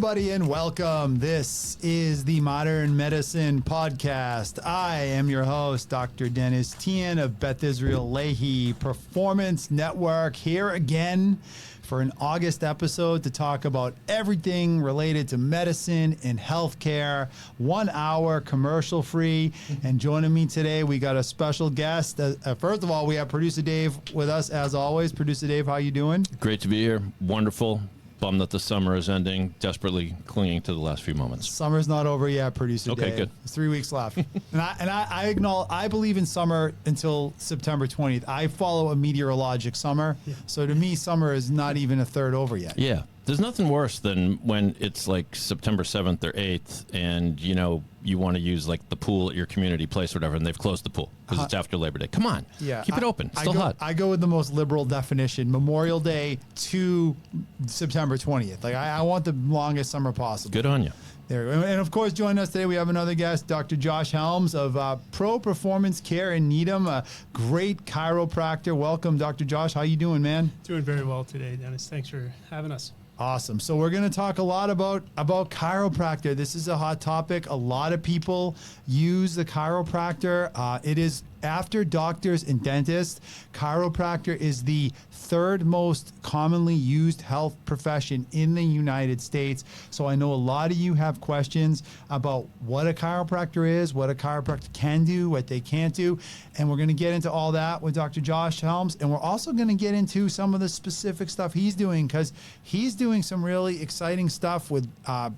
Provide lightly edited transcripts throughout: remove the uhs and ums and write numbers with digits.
everybody, and welcome. This is the Modern Medicine Podcast. I am your host, Dr. Dennis Tian of Beth Israel Leahy Performance Network, here again for an August episode to talk about everything related to medicine and healthcare. 1 hour commercial free. And joining me today, we got a special guest. First of all, we have Producer Dave with us as always. Producer Dave, how you doing? Great to be here. Wonderful. Bummed that the summer is ending. Desperately clinging to the last few moments. Summer's not over yet, Producer Dave. Okay, good. It's 3 weeks left. I acknowledge, I believe in summer until September 20th. I follow a meteorologic summer. Yeah. So to me, summer is not even a third over yet. Yeah. There's nothing worse than when it's like September 7th or 8th and, you know, you want to use like the pool at your community place or whatever, and they've closed the pool because it's after Labor Day. Come on. Yeah. Keep it open. It's still hot. I go with the most liberal definition, Memorial Day to September 20th. Like I want the longest summer possible. Good on you. There. And of course, joining us today, we have another guest, Dr. Josh Helms of Pro Performance Care in Needham, a great chiropractor. Welcome, Dr. Josh. How you doing, man? Doing very well today, Dennis. Thanks for having us. Awesome. So we're going to talk a lot about chiropractor. This is a hot topic. A lot of people use the chiropractor. It is, after doctors and dentists, chiropractor is the third most commonly used health profession in the United States. So I know a lot of you have questions about what a chiropractor is, what a chiropractor can do, what they can't do. And we're going to get into all that with Dr. Josh Helms. And we're also going to get into some of the specific stuff he's doing, because he's doing some really exciting stuff with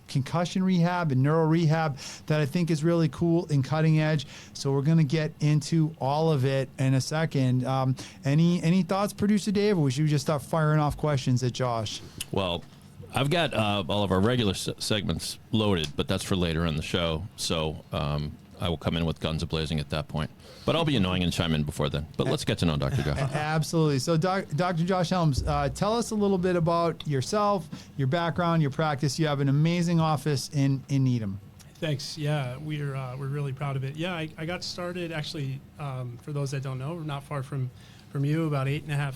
concussion rehab and neuro rehab that I think is really cool and cutting edge. So we're going to get into all of it in a second. Any thoughts, Producer Dave, or should we just start firing off questions at Josh? Well, I've got all of our regular segments loaded, but that's for later in the show. So I will come in with guns a-blazing at that point. But I'll be annoying and chime in before then. But let's get to know Dr. Josh. Absolutely. So Dr. Josh Helms, tell us a little bit about yourself, your background, your practice. You have an amazing office in Needham. Thanks. Yeah, we're really proud of it. Yeah, I got started actually, for those that don't know, not far from you, about 8.5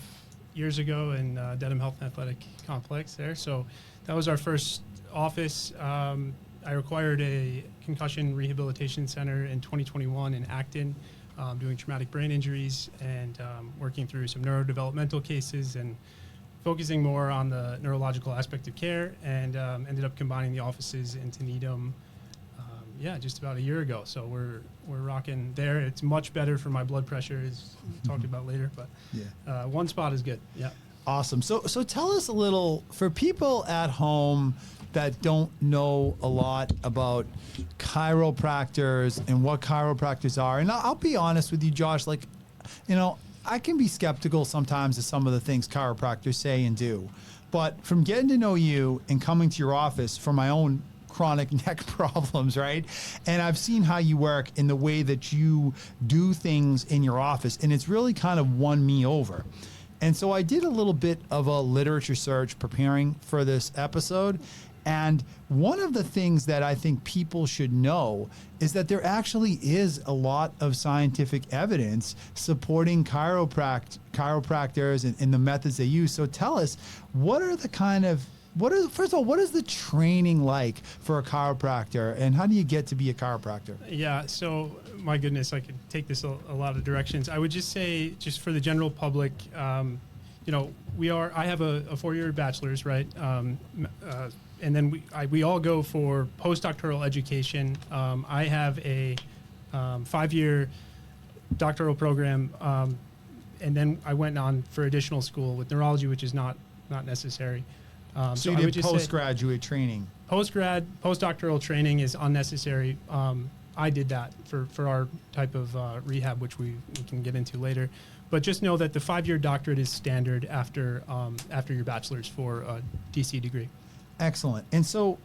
years ago in Dedham Health and Athletic Complex there. So that was our first office. I acquired a concussion rehabilitation center in 2021 in Acton, doing traumatic brain injuries and working through some neurodevelopmental cases and focusing more on the neurological aspect of care, and ended up combining the offices into Needham just about a year ago. So we're rocking there. It's much better for my blood pressure, as we talked about later, but one spot is good. Yeah. Awesome. So tell us a little, for people at home that don't know a lot about chiropractors and what chiropractors are. And I'll be honest with you, Josh, like, you know, I can be skeptical sometimes of some of the things chiropractors say and do. But from getting to know you and coming to your office for my own chronic neck problems, right? And I've seen how you work in the way that you do things in your office, and it's really kind of won me over. And so I did a little bit of a literature search preparing for this episode. And one of the things that I think people should know is that there actually is a lot of scientific evidence supporting chiropractors and the methods they use. So tell us, first of all, what is the training like for a chiropractor, and how do you get to be a chiropractor? Yeah, so my goodness, I could take this a lot of directions. I would just say, just for the general public, you know, I have a 4-year bachelor's, right? And then we all go for postdoctoral education. I have a 5-year doctoral program, and then I went on for additional school with neurology, which is not necessary. So you did postgraduate training. Postdoctoral training is unnecessary. I did that for our type of rehab, which we can get into later. But just know that the 5-year doctorate is standard after your bachelor's for a DC degree. Excellent. And so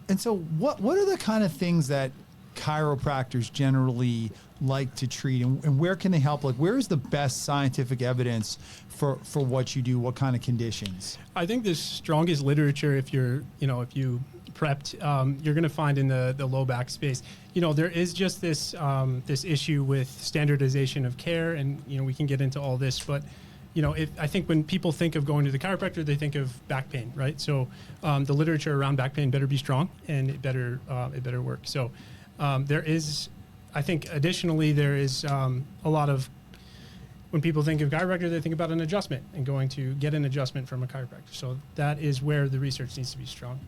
what are the kind of things that chiropractors generally like to treat, and where can they help? Like, where is the best scientific evidence for what you do? What kind of conditions? I think the strongest literature, if you prepped, you're going to find in the low back space. You know, there is just this issue with standardization of care, and we can get into all this, but I think when people think of going to the chiropractor, they think of back pain, right? So the literature around back pain better be strong, and it better work. So there is, I think, additionally, there is a lot of, when people think of chiropractor, they think about an adjustment and going to get an adjustment from a chiropractor. So that is where the research needs to be strong.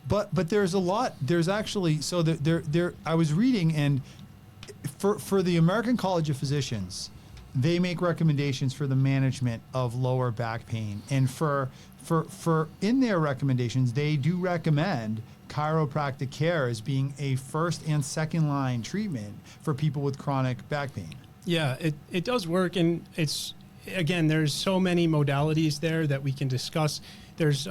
But there's a lot. There's actually, so there. I was reading, and for the American College of Physicians, they make recommendations for the management of lower back pain, and for in their recommendations, they do recommend chiropractic care as being a first and second line treatment for people with chronic back pain. Yeah, it does work, and it's, again, there's so many modalities there that we can discuss. There's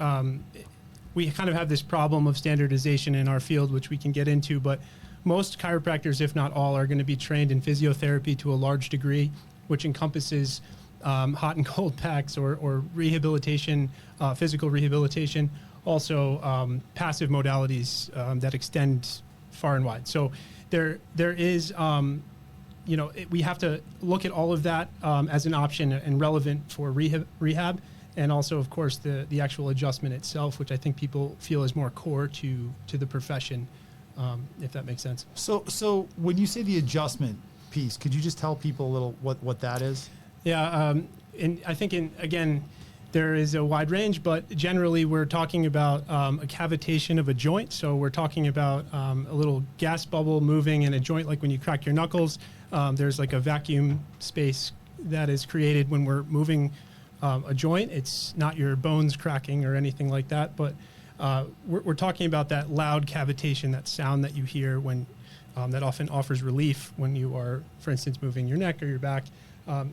we kind of have this problem of standardization in our field, which we can get into, but most chiropractors, if not all, are going to be trained in physiotherapy to a large degree, which encompasses hot and cold packs or rehabilitation, physical rehabilitation, also passive modalities that extend far and wide. So there is, we have to look at all of that as an option and relevant for rehab, and also, of course, the actual adjustment itself, which I think people feel is more core to the profession, if that makes sense. So when you say the adjustment piece, could you just tell people a little what that is? Yeah, and I think, again, there is a wide range, but generally we're talking about a cavitation of a joint. So we're talking about a little gas bubble moving in a joint, like when you crack your knuckles. There's like a vacuum space that is created when we're moving a joint. It's not your bones cracking or anything like that, but we're talking about that loud cavitation, that sound that you hear when that often offers relief when you are, for instance, moving your neck or your back.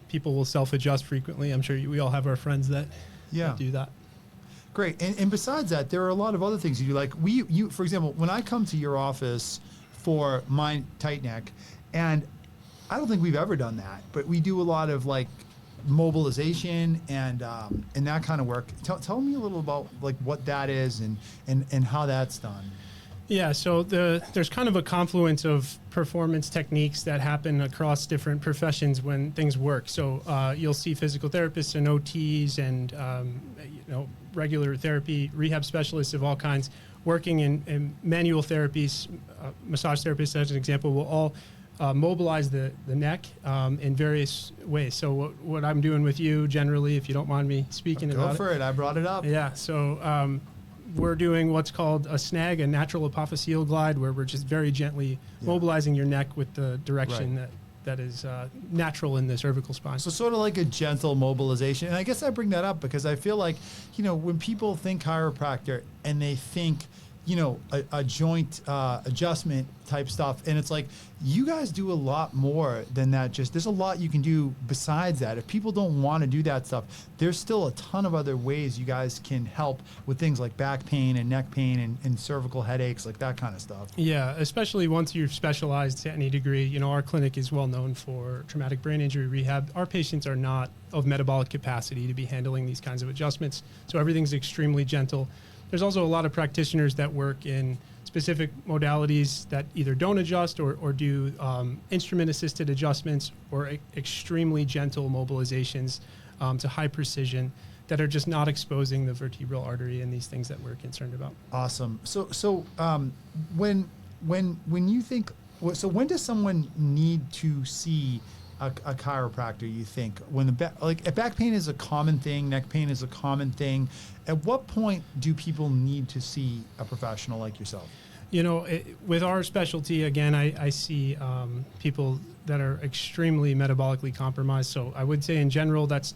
People will self-adjust frequently. I'm sure we all have our friends that do that. Great. And besides that, there are a lot of other things you do. Like you, for example, when I come to your office for my tight neck, and I don't think we've ever done that, but we do a lot of like mobilization and that kind of work. Tell me a little about like what that is and how that's done. Yeah, so there's kind of a confluence of performance techniques that happen across different professions when things work. So you'll see physical therapists and OTs and regular therapy, rehab specialists of all kinds working in manual therapies. Massage therapists, as an example, will all mobilize the neck in various ways. So what I'm doing with you generally, if you don't mind me speaking about it. Go for it. I brought it up. Yeah, so we're doing what's called a snag, a natural apophyseal glide, where we're just very gently mobilizing your neck with the direction that is natural in the cervical spine. So sort of like a gentle mobilization. And I guess I bring that up because I feel like, when people think chiropractor and they think, a joint adjustment type stuff, and it's like, you guys do a lot more than that. There's a lot you can do besides that. If people don't want to do that stuff, there's still a ton of other ways you guys can help with things like back pain and neck pain and cervical headaches, like that kind of stuff. Yeah, especially once you've specialized to any degree. Our clinic is well known for traumatic brain injury rehab. Our patients are not of metabolic capacity to be handling these kinds of adjustments, so everything's extremely gentle. There's also a lot of practitioners that work in specific modalities that either don't adjust or do instrument-assisted adjustments or extremely gentle mobilizations to high precision that are just not exposing the vertebral artery and these things that we're concerned about. Awesome. So when you think, so when does someone need to see a chiropractor, you think? When back pain is a common thing, neck pain is a common thing. At what point do people need to see a professional like yourself? With our specialty, again, I see people that are extremely metabolically compromised. So I would say in general, that's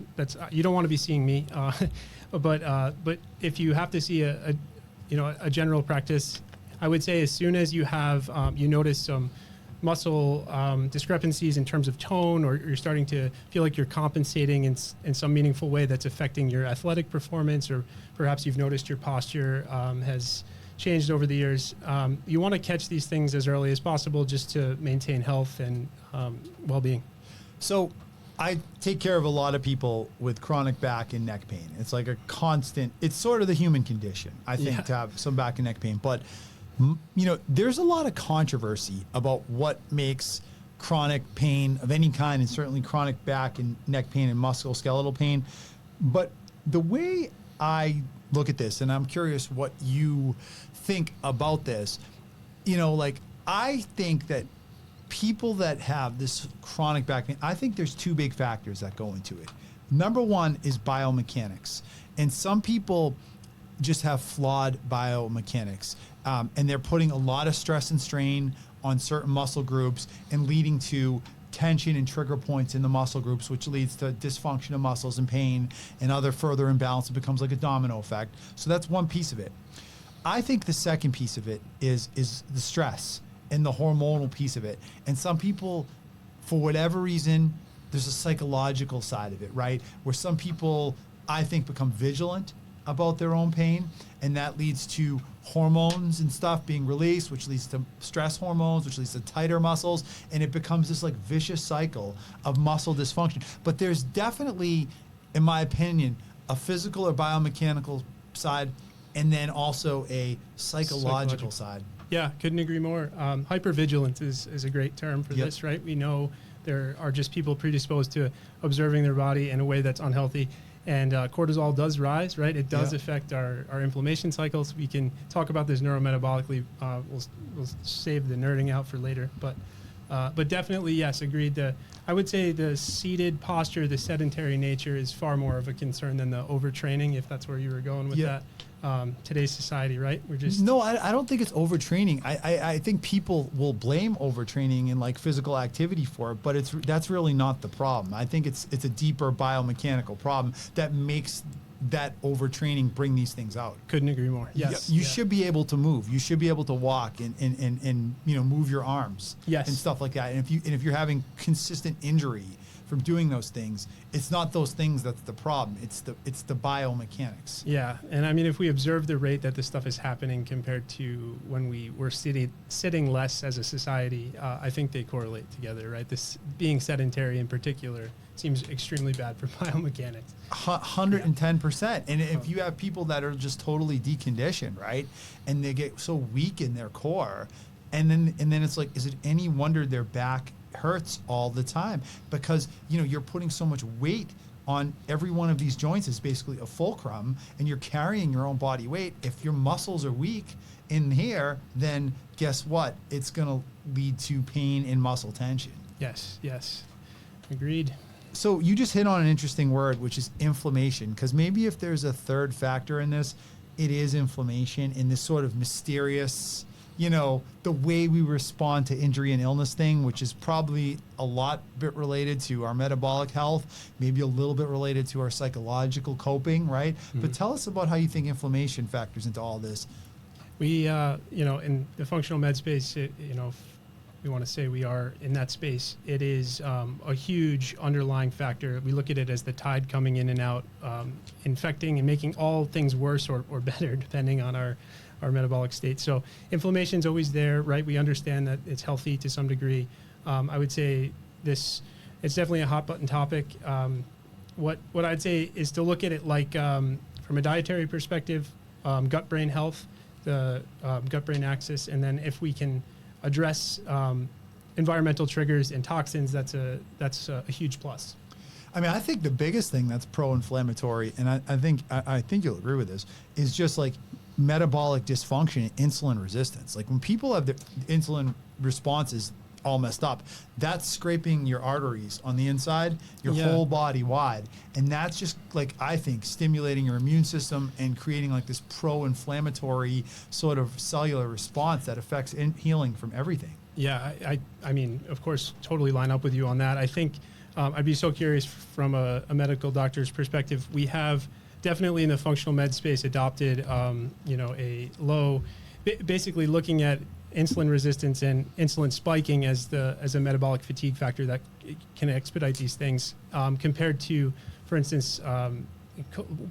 you don't want to be seeing me, but if you have to see a general practice, I would say as soon as you have you notice some muscle discrepancies in terms of tone, or you're starting to feel like you're compensating in some meaningful way that's affecting your athletic performance, or perhaps you've noticed your posture has changed over the years. You want to catch these things as early as possible just to maintain health and well-being. So I take care of a lot of people with chronic back and neck pain. It's like a constant, it's sort of the human condition, I think, to have some back and neck pain. But there's a lot of controversy about what makes chronic pain of any kind, and certainly chronic back and neck pain and musculoskeletal pain. But the way I look at this, and I'm curious what you think about this, like I think that people that have this chronic back pain, I think there's two big factors that go into it. Number one is biomechanics. And some people just have flawed biomechanics. And they're putting a lot of stress and strain on certain muscle groups and leading to tension and trigger points in the muscle groups, which leads to dysfunction of muscles and pain and other further imbalance. It becomes like a domino effect. So that's one piece of it. I think the second piece of it is the stress and the hormonal piece of it. And some people, for whatever reason, there's a psychological side of it, right? Where some people, I think, become vigilant about their own pain, and that leads to hormones and stuff being released, which leads to stress hormones, which leads to tighter muscles, and it becomes this like vicious cycle of muscle dysfunction. But there's definitely, in my opinion, a physical or biomechanical side, and then also a psychological side. Yeah, couldn't agree more. Hypervigilance is a great term for this, right? We know there are just people predisposed to observing their body in a way that's unhealthy. And cortisol does rise, right? It does affect our inflammation cycles. We can talk about this neurometabolically. We'll save the nerding out for later. But definitely, yes, agreed. I would say the seated posture, the sedentary nature is far more of a concern than the overtraining, if that's where you were going with that. Today's society, right? We're just no. I don't think it's overtraining. I think people will blame overtraining in like physical activity for it, but that's really not the problem. I think it's a deeper biomechanical problem that makes that overtraining bring these things out. Couldn't agree more. Yes, you should be able to move. You should be able to walk and move your arms. Yes. And stuff like that. And if you're having consistent injury from doing those things, it's not those things that's the problem. It's the biomechanics. Yeah, and I mean, if we observe the rate that this stuff is happening compared to when we were sitting less as a society, I think they correlate together, right? This being sedentary in particular seems extremely bad for biomechanics. 110%. And if you have people that are just totally deconditioned, right, and they get so weak in their core, and then it's like, is it any wonder their back hurts all the time? Because you're putting so much weight on every one of these joints is basically a fulcrum, and you're carrying your own body weight. If your muscles are weak in here, then guess what? It's going to lead to pain and muscle tension. Yes, agreed. So you just hit on an interesting word, which is inflammation, because maybe if there's a third factor in this, it is inflammation in this sort of mysterious, the way we respond to injury and illness thing, which is probably a lot bit related to our metabolic health, maybe a little bit related to our psychological coping, right? Mm-hmm. But tell us about how you think inflammation factors into all this. We, in the functional med space, we want to say we are in that space. It is a huge underlying factor. We look at it as the tide coming in and out, infecting and making all things worse or better, depending on our metabolic state. So inflammation's always there, right? We understand that it's healthy to some degree. I would say it's definitely a hot button topic. What I'd say is to look at it like from a dietary perspective, gut-brain health, the gut-brain axis, and then if we can address environmental triggers and toxins, that's a huge plus. I mean, I think the biggest thing that's pro-inflammatory, and I think you'll agree with this, is just like metabolic dysfunction and insulin resistance. Like when people have the insulin responses all messed up, that's scraping your arteries on the inside, your whole body wide. And that's just like, I think, stimulating your immune system and creating like this pro-inflammatory sort of cellular response that affects healing from everything. Yeah, I mean, of course, totally line up with you on that. I think I'd be so curious from a medical doctor's perspective. We have definitely in the functional med space adopted, a low, basically looking at insulin resistance and insulin spiking as a metabolic fatigue factor that can expedite these things, compared to, for instance,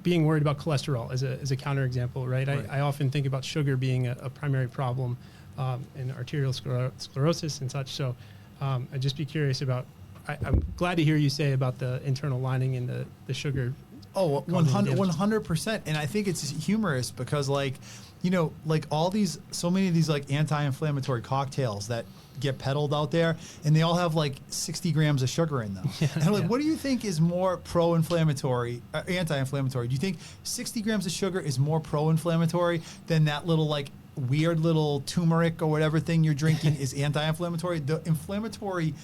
being worried about cholesterol as a counterexample, right? I often think about sugar being a primary problem in arterial sclerosis and such. So I'd just be curious about, I'm glad to hear you say about the internal lining and the sugar. Oh, 100%. And I think it's humorous because, like, you know, like so many of these like anti-inflammatory cocktails that get peddled out there, and they all have like 60 grams of sugar in them. And I'm like, what do you think is more pro-inflammatory, anti-inflammatory? Do you think 60 grams of sugar is more pro-inflammatory than that little like weird little turmeric or whatever thing you're drinking is anti-inflammatory? The inflammatory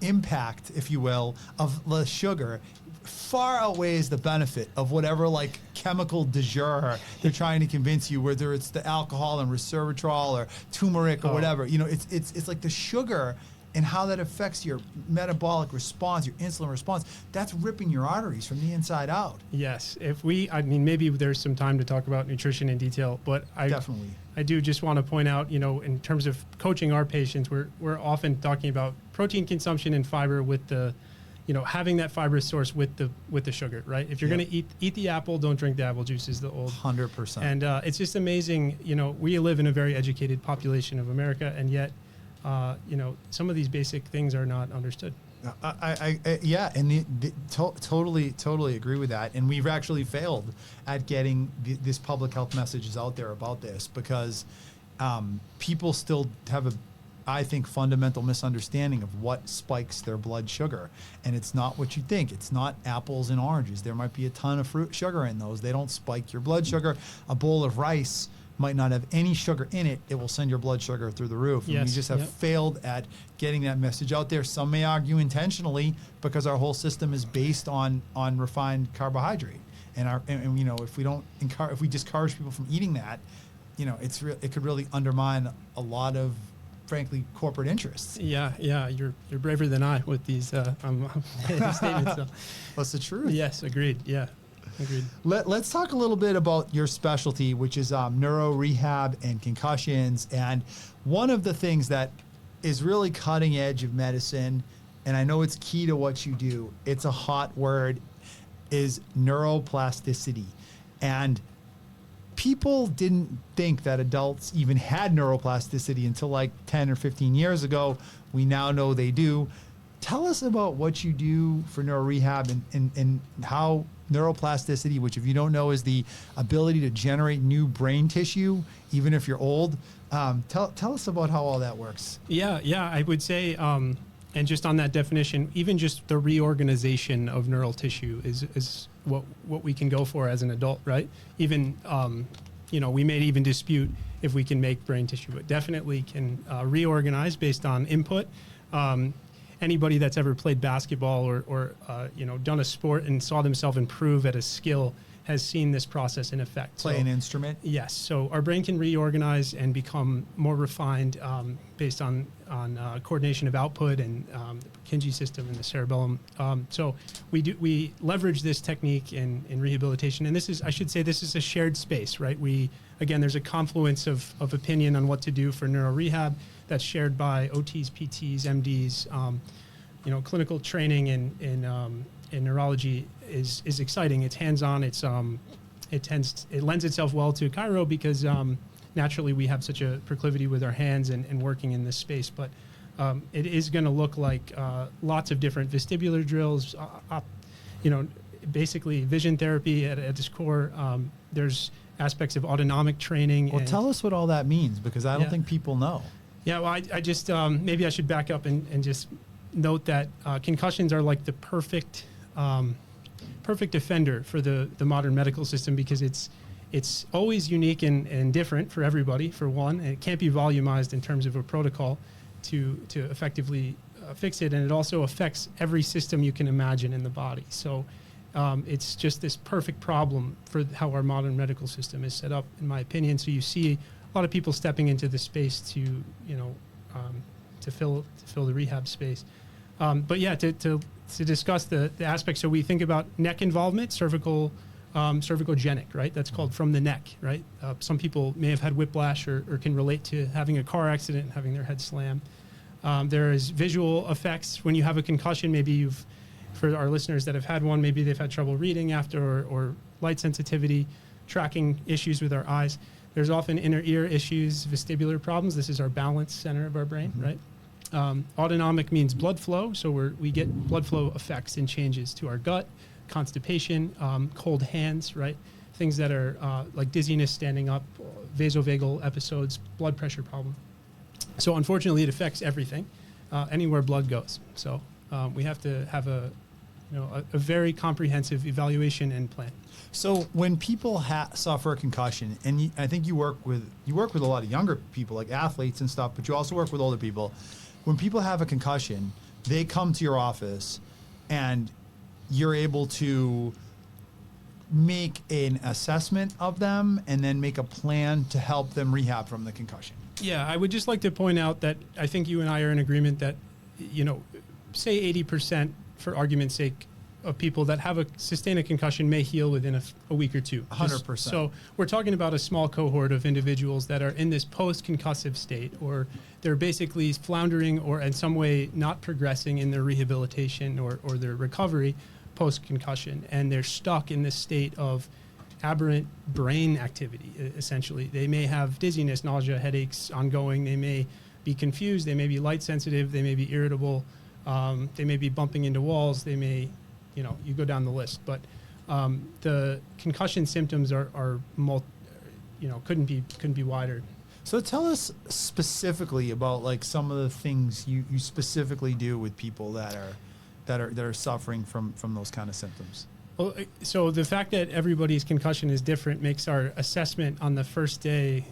impact, if you will, of the sugar far outweighs the benefit of whatever like chemical de jour they're trying to convince you, whether it's the alcohol and resveratrol or turmeric or whatever. You know, it's like the sugar and how that affects your metabolic response, your insulin response. That's ripping your arteries from the inside out. Yes. I mean, maybe there's some time to talk about nutrition in detail, but Definitely. I do just want to point out, you know, in terms of coaching our patients, we're often talking about protein consumption and fiber with the, you know, having that fibrous source with the sugar, right? If you're going to eat the apple, don't drink the apple juice is the old 100%. And it's just amazing. You know, we live in a very educated population of America, and yet, you know, some of these basic things are not understood. Yeah, and totally agree with that. And we've actually failed at getting this public health messages out there about this because people still have I think, fundamental misunderstanding of what spikes their blood sugar. And it's not what you think. It's not apples and oranges. There might be a ton of fruit sugar in those. They don't spike your blood sugar. A bowl of rice might not have any sugar in it. It will send your blood sugar through the roof. And we just have failed at getting that message out there. Some may argue intentionally because our whole system is based on refined carbohydrate. And you know, if we discourage people from eating that, you know, it could really undermine a lot of, frankly, corporate interests. Yeah, you're braver than I with these statements. So. That's the truth. Yes, agreed. Yeah, agreed. Let's talk a little bit about your specialty, which is neuro, rehab, and concussions. And one of the things that is really cutting edge of medicine, and I know it's key to what you do, it's a hot word, is neuroplasticity. And people didn't think that adults even had neuroplasticity until like 10 or 15 years ago. We now know they do. Tell us about what you do for neuro rehab and how neuroplasticity, which if you don't know is the ability to generate new brain tissue, even if you're old. Tell us about how all that works. Yeah, I would say, and just on that definition, even just the reorganization of neural tissue is what we can go for as an adult, right? Even, you know, we may even dispute if we can make brain tissue, but definitely can reorganize based on input. Anybody that's ever played basketball or you know, done a sport and saw themselves improve at a skill has seen this process in effect. Play an instrument? Yes. So our brain can reorganize and become more refined based on coordination of output and the Purkinje system and the cerebellum. So we leverage this technique in rehabilitation. And this is a shared space, right? There's a confluence of opinion on what to do for neuro rehab that's shared by OTs, PTs, MDs. You know, clinical training in neurology is exciting. It's hands-on. It lends itself well to chiro because naturally we have such a proclivity with our hands and working in this space. But it is going to look like lots of different vestibular drills. You know, basically vision therapy at its core. There's aspects of autonomic training. Well, tell us what all that means because I don't think people know. Yeah, well, I just maybe I should back up and just note that concussions are like the perfect offender for the modern medical system because it's always unique and different for everybody, for one. And it can't be volumized in terms of a protocol to effectively fix it. And it also affects every system you can imagine in the body. So it's just this perfect problem for how our modern medical system is set up, in my opinion. So you see a lot of people stepping into the space to, you know, to fill the rehab space. But yeah, to discuss the aspects. So we think about neck involvement, cervicogenic, right? That's called from the neck, right? Some people may have had whiplash or can relate to having a car accident and having their head slam. There is visual effects when you have a concussion. Maybe for our listeners that have had one, maybe they've had trouble reading after or light sensitivity, tracking issues with our eyes. There's often inner ear issues, vestibular problems. This is our balance center of our brain, right? Autonomic means blood flow, so we get blood flow effects and changes to our gut, constipation, cold hands, right? things that are like dizziness standing up, vasovagal episodes, blood pressure problem. So unfortunately, it affects everything, anywhere blood goes. So we have to have a very comprehensive evaluation and plan. So when people suffer a concussion, and I think you work with a lot of younger people, like athletes and stuff, but you also work with older people. When people have a concussion, they come to your office, and you're able to make an assessment of them and then make a plan to help them rehab from the concussion. Yeah, I would just like to point out that I think you and I are in agreement that, say 80%, for argument's sake, of people that have sustain a concussion may heal within a week or two. 100%. So we're talking about a small cohort of individuals that are in this post-concussive state, or they're basically floundering or in some way not progressing in their rehabilitation or their recovery post-concussion, and they're stuck in this state of aberrant brain activity, essentially. They may have dizziness, nausea, headaches ongoing. They may be confused. They may be light sensitive. They may be irritable. They may be bumping into walls. They may, you go down the list. But the concussion symptoms are couldn't be wider. So tell us specifically about like some of the things you specifically do with people that are suffering from those kind of symptoms. Well, so the fact that everybody's concussion is different makes our assessment on the first day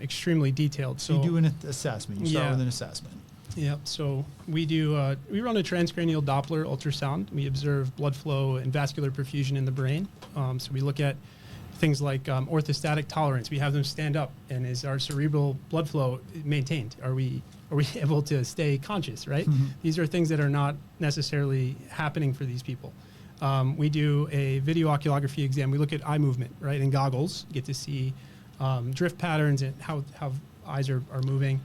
extremely detailed. So you do an assessment. You start with an assessment. Yep. So we run a transcranial Doppler ultrasound. We observe blood flow and vascular perfusion in the brain. So we look at things like orthostatic tolerance. We have them stand up, and is our cerebral blood flow maintained? Are we able to stay conscious? Right. Mm-hmm. These are things that are not necessarily happening for these people. We do a video oculography exam. We look at eye movement, right, in goggles. You get to see drift patterns and how eyes are moving.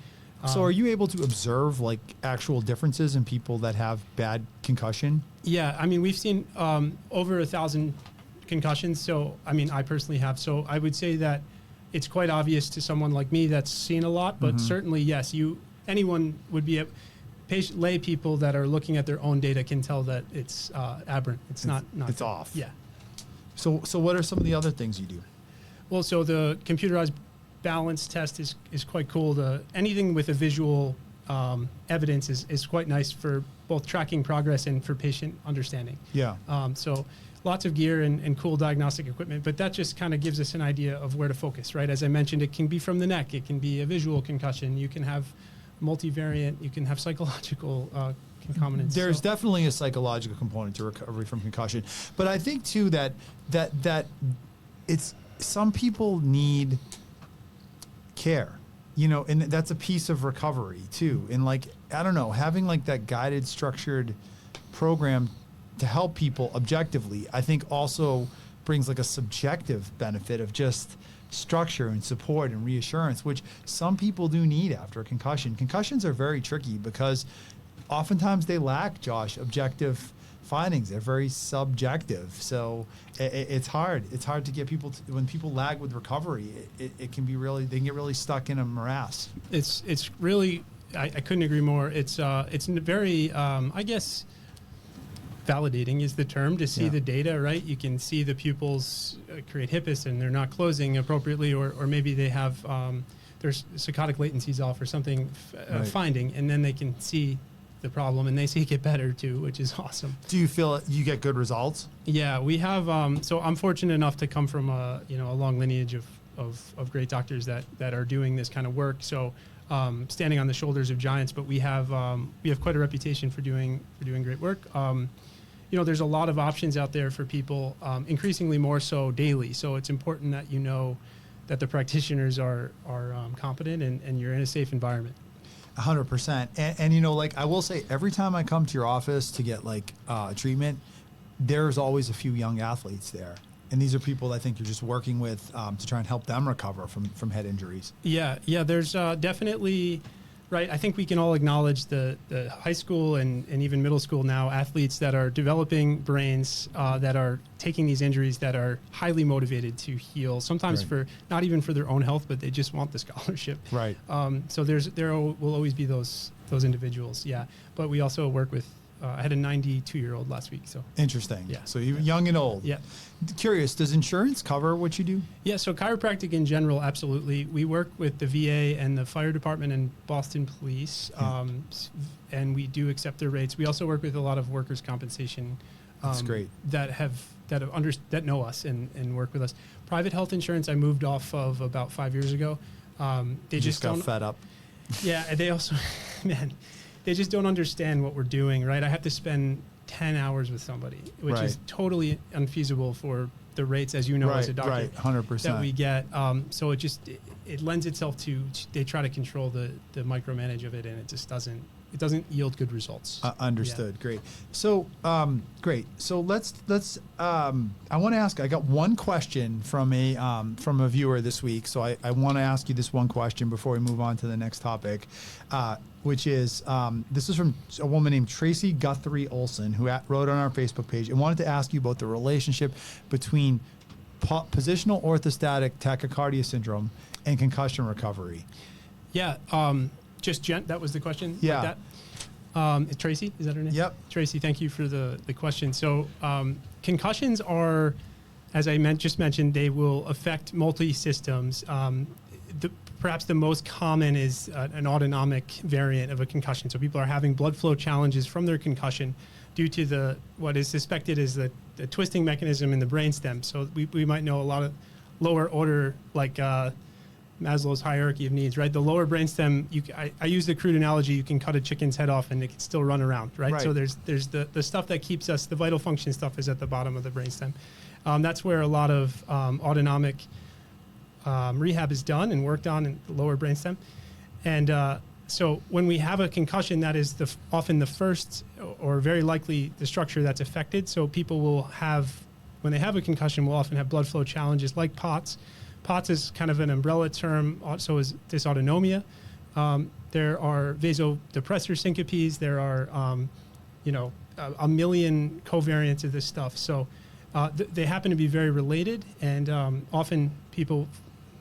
So are you able to observe like actual differences in people that have bad concussion? Yeah, I mean, we've seen over 1,000 concussions. So, I mean, I personally have. So I would say that it's quite obvious to someone like me that's seen a lot, but certainly, yes, anyone would be lay people that are looking at their own data can tell that it's aberrant. It's not it's off. Yeah. So what are some of the other things you do? Well, so the computerized balance test is quite cool. Anything with a visual evidence is quite nice for both tracking progress and for patient understanding. Yeah. So lots of gear and cool diagnostic equipment, but that just kind of gives us an idea of where to focus, right? As I mentioned, it can be from the neck. It can be a visual concussion. You can have multivariant. You can have psychological concomitants. There's definitely a psychological component to recovery from concussion, but I think too that it's some people need care, and that's a piece of recovery too. And like, I don't know, having like that guided, structured program to help people objectively, I think also brings like a subjective benefit of just structure and support and reassurance, which some people do need after a concussion. Concussions are very tricky because oftentimes they lack, Josh, objective findings. They're very subjective. So it's hard. It's hard to get people when people lag with recovery, it can be they can get really stuck in a morass. It's really, I couldn't agree more. It's very, I guess, validating is the term, to see the data, right? You can see the pupils create hippus and they're not closing appropriately, or maybe they have, there's saccadic latencies off or something finding, and then they can see the problem and they see it get better too, which is awesome. Do you feel you get good results? Yeah, we have, so I'm fortunate enough to come from a long lineage of great doctors that are doing this kind of work. So standing on the shoulders of giants, but we have quite a reputation for doing great work. There's a lot of options out there for people, increasingly more so daily. So it's important that that the practitioners are competent and you're in a safe environment. 100%. And like I will say, every time I come to your office to get like treatment, there's always a few young athletes there. And these are people I think you're just working with to try and help them recover from head injuries. Yeah. There's definitely, right. I think we can all acknowledge the high school and even middle school now athletes that are developing brains that are taking these injuries, that are highly motivated to heal, sometimes for not even for their own health, but they just want the scholarship. Right. So there will always be those individuals. Yeah. But we also work with I had a 92-year-old last week. So Interesting. Yeah. So you're young and old. yeah. Curious, does insurance cover what you do? Yeah, so chiropractic in general, absolutely. We work with the VA and the fire department and Boston Police, and we do accept their rates. We also work with a lot of workers' compensation. That's great. That know us and work with us. Private health insurance, I moved off of about 5 years ago. They You just got don't. fed up. Yeah, and they also, man, they just don't understand what we're doing, right? I have to spend 10 hours with somebody, which Right. is totally unfeasible for the rates, as you know, as a doctor, Right, 100%. that we get. So it lends itself to, they try to control the micromanage of it, and it just doesn't yield good results. Understood. Great. So, great. So let's. I want to ask. I got one question from a viewer this week. So I want to ask you this one question before we move on to the next topic, which is this is from a woman named Tracy Guthrie Olson, who wrote on our Facebook page and wanted to ask you about the relationship between positional orthostatic tachycardia syndrome and concussion recovery. Yeah. That was the question? Yeah. Like that? Tracy, is that her name? Yep. Tracy, thank you for the question. So concussions are, as I just mentioned, they will affect multi-systems. Perhaps the most common is an autonomic variant of a concussion. So people are having blood flow challenges from their concussion due to what is suspected is the twisting mechanism in the brainstem. So we might know a lot of lower order, like Maslow's hierarchy of needs, right? The lower brainstem, I use the crude analogy, you can cut a chicken's head off and it can still run around, right? So there's the stuff that keeps us, the vital function stuff is at the bottom of the brainstem. That's where a lot of autonomic rehab is done and worked on in the lower brainstem. And so when we have a concussion, that is often the first or very likely the structure that's affected. So people will have, when they have a concussion, will often have blood flow challenges like POTS. POTS is kind of an umbrella term, so is dysautonomia. There are vasodepressor syncopes. There are, a million covariants of this stuff. So they happen to be very related, and often people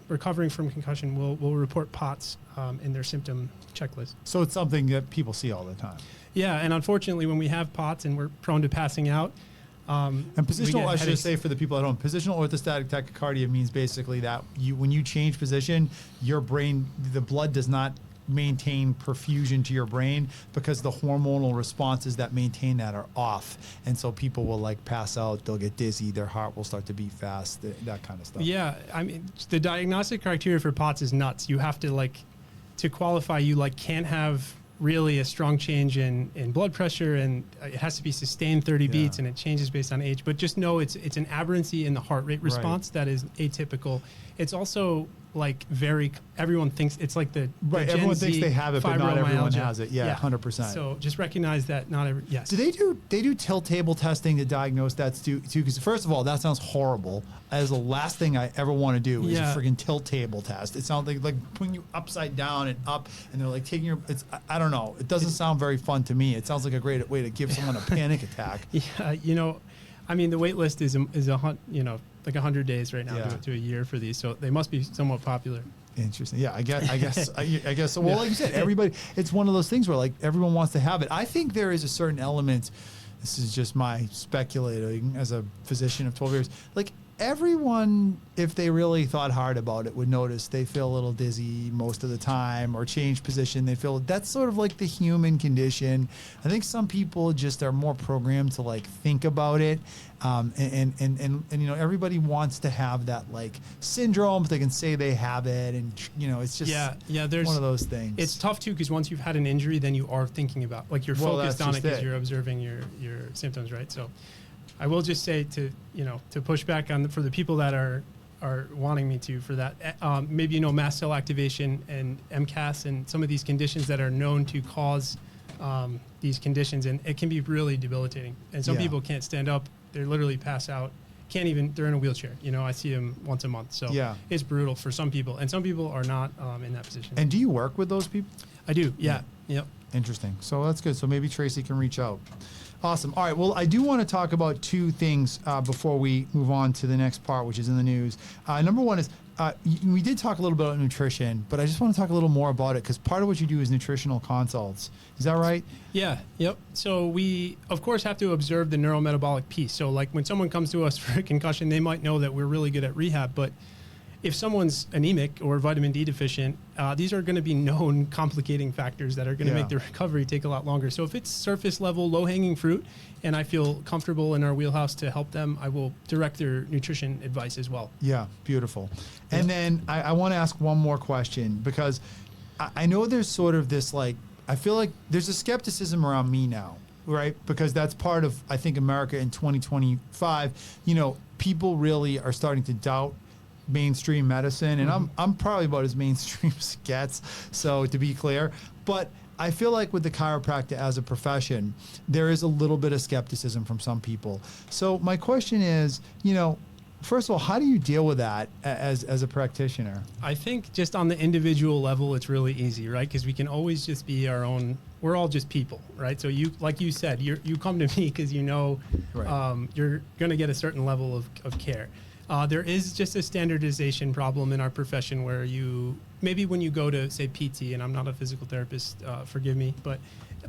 recovering from concussion will report POTS in their symptom checklist. So it's something that people see all the time. Yeah, and unfortunately, when we have POTS and we're prone to passing out, and positional, I should say for the people at home, positional orthostatic tachycardia means basically that when you change position, your brain, the blood does not maintain perfusion to your brain because the hormonal responses that maintain that are off. And so people will like pass out, they'll get dizzy, their heart will start to beat fast, that kind of stuff. Yeah, I mean, the diagnostic criteria for POTS is nuts. You have to to qualify, you can't have really a strong change in blood pressure, and it has to be sustained 30 beats, and it changes based on age. But just know it's an aberrancy in the heart rate response that is atypical. It's also everyone thinks it's like the Gen everyone Z thinks they have it, but not everyone fibromyalgia. has it. Yeah, 100%. So just recognize that not every. Yes. Do they do tilt table testing to diagnose that too? Because first of all, that sounds horrible. That is the last thing I ever want to do is a freaking tilt table test. It sounds like putting you upside down and up, and they're taking your. I don't know. It doesn't sound very fun to me. It sounds like a great way to give someone a panic attack. Yeah, I mean, the wait list is like 100 days right now to a year for these, so they must be somewhat popular. Interesting. Yeah, I guess. So, well, like you said, everybody. It's one of those things where everyone wants to have it. I think there is a certain element. This is just my speculating as a physician of 12 years. Everyone, if they really thought hard about it, would notice they feel a little dizzy most of the time, or change position. They feel that's sort of like the human condition. I think some people just are more programmed to think about it, and everybody wants to have that syndrome. But they can say they have it, and it's just there's one of those things. It's tough too because once you've had an injury, then you are thinking about you're focused on it because you're observing your symptoms, right? So. I will just say to push back for the people that are wanting me to for that, maybe mast cell activation and MCAS and some of these conditions that are known to cause these conditions, and it can be really debilitating. And some people can't stand up; they literally pass out. They're in a wheelchair. I see them once a month, so it's brutal for some people, and some people are not in that position. And do you work with those people? I do. Yeah. Yep. Interesting. So that's good. So maybe Tracy can reach out. Awesome. All right. Well, I do want to talk about two things before we move on to the next part, which is in the news. Number one is we did talk a little bit about nutrition, but I just want to talk a little more about it because part of what you do is nutritional consults. Is that right? Yeah. Yep. So we, of course, have to observe the neurometabolic piece. So like when someone comes to us for a concussion, they might know that we're really good at rehab, but if someone's anemic or vitamin D deficient, these are going to be known complicating factors that are going to make the recovery take a lot longer. So if it's surface level, low-hanging fruit, and I feel comfortable in our wheelhouse to help them, I will direct their nutrition advice as well. Yeah, beautiful. And then I want to ask one more question because I know there's sort of this like, I feel like there's a skepticism around me now, right? Because that's part of, I think, America in 2025. You know, people really are starting to doubt mainstream medicine, and I'm probably about as mainstream as it gets, so to be clear. But I feel like with the chiropractor as a profession, there is a little bit of skepticism from some people. So my question is, you know, first of all, how do you deal with that as a practitioner? I think just on the individual level, it's really easy, right? Because we can always just be our own. We're all just people, right? So you, like you said, you come to me because you know you're going to get a certain level of care. There is just a standardization problem in our profession where you, maybe when you go to, say, PT, and I'm not a physical therapist, forgive me, but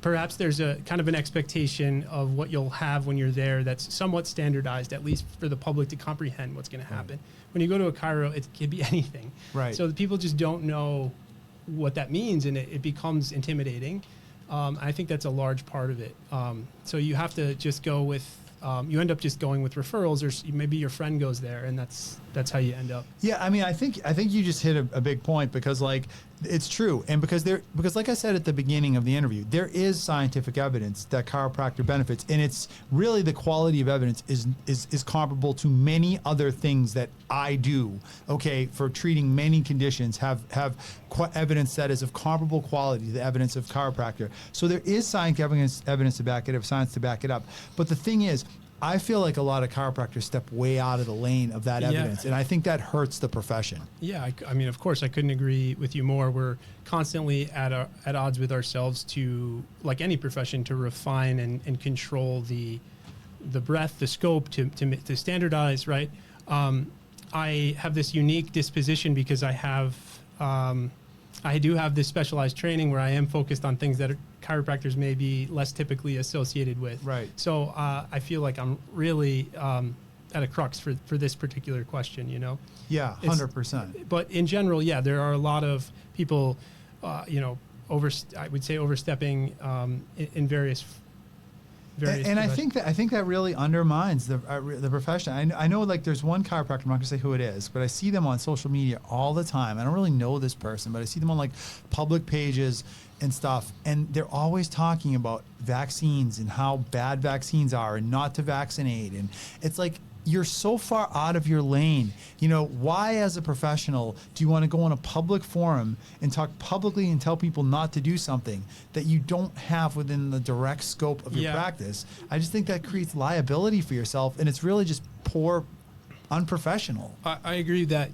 perhaps there's a kind of an expectation of what you'll have when you're there that's somewhat standardized, at least for the public to comprehend what's going to happen. When you go to a chiro, it can be anything. Right. So the people just don't know what that means, and it becomes intimidating. I think that's a large part of it. So you have to just go with, you end up just going with referrals, or maybe your friend goes there, and that's how you end up. Yeah, I mean, I think you just hit a big point because like it's true, and because like I said at the beginning of the interview, there is scientific evidence that chiropractor benefits, and it's really the quality of evidence is comparable to many other things that I do. Okay, for treating many conditions have evidence that is of comparable quality to the evidence of chiropractor. So there is scientific evidence to back it up, science to back it up. But the thing is, I feel like a lot of chiropractors step way out of the lane of that evidence, and I think that hurts the profession. Yeah, I mean, of course, I couldn't agree with you more. We're constantly at odds with ourselves to, like any profession, to refine and control the breadth, the scope, to standardize, right? I have this unique disposition because I do have this specialized training where I am focused on things that chiropractors may be less typically associated with. Right. So I feel like I'm really at a crux for this particular question, you know? Yeah, 100%. But in general, yeah, there are a lot of people, I would say overstepping in various and I think that really undermines the profession. I know, like, there's one chiropractor, I'm not gonna say who it is, but I see them on social media all the time. I don't really know this person, but I see them on like public pages and stuff, and they're always talking about vaccines and how bad vaccines are and not to vaccinate, and it's like, you're so far out of your lane. You know, why as a professional do you want to go on a public forum and talk publicly and tell people not to do something that you don't have within the direct scope of your practice? I just think that creates liability for yourself, and it's really just poor, unprofessional. I agree that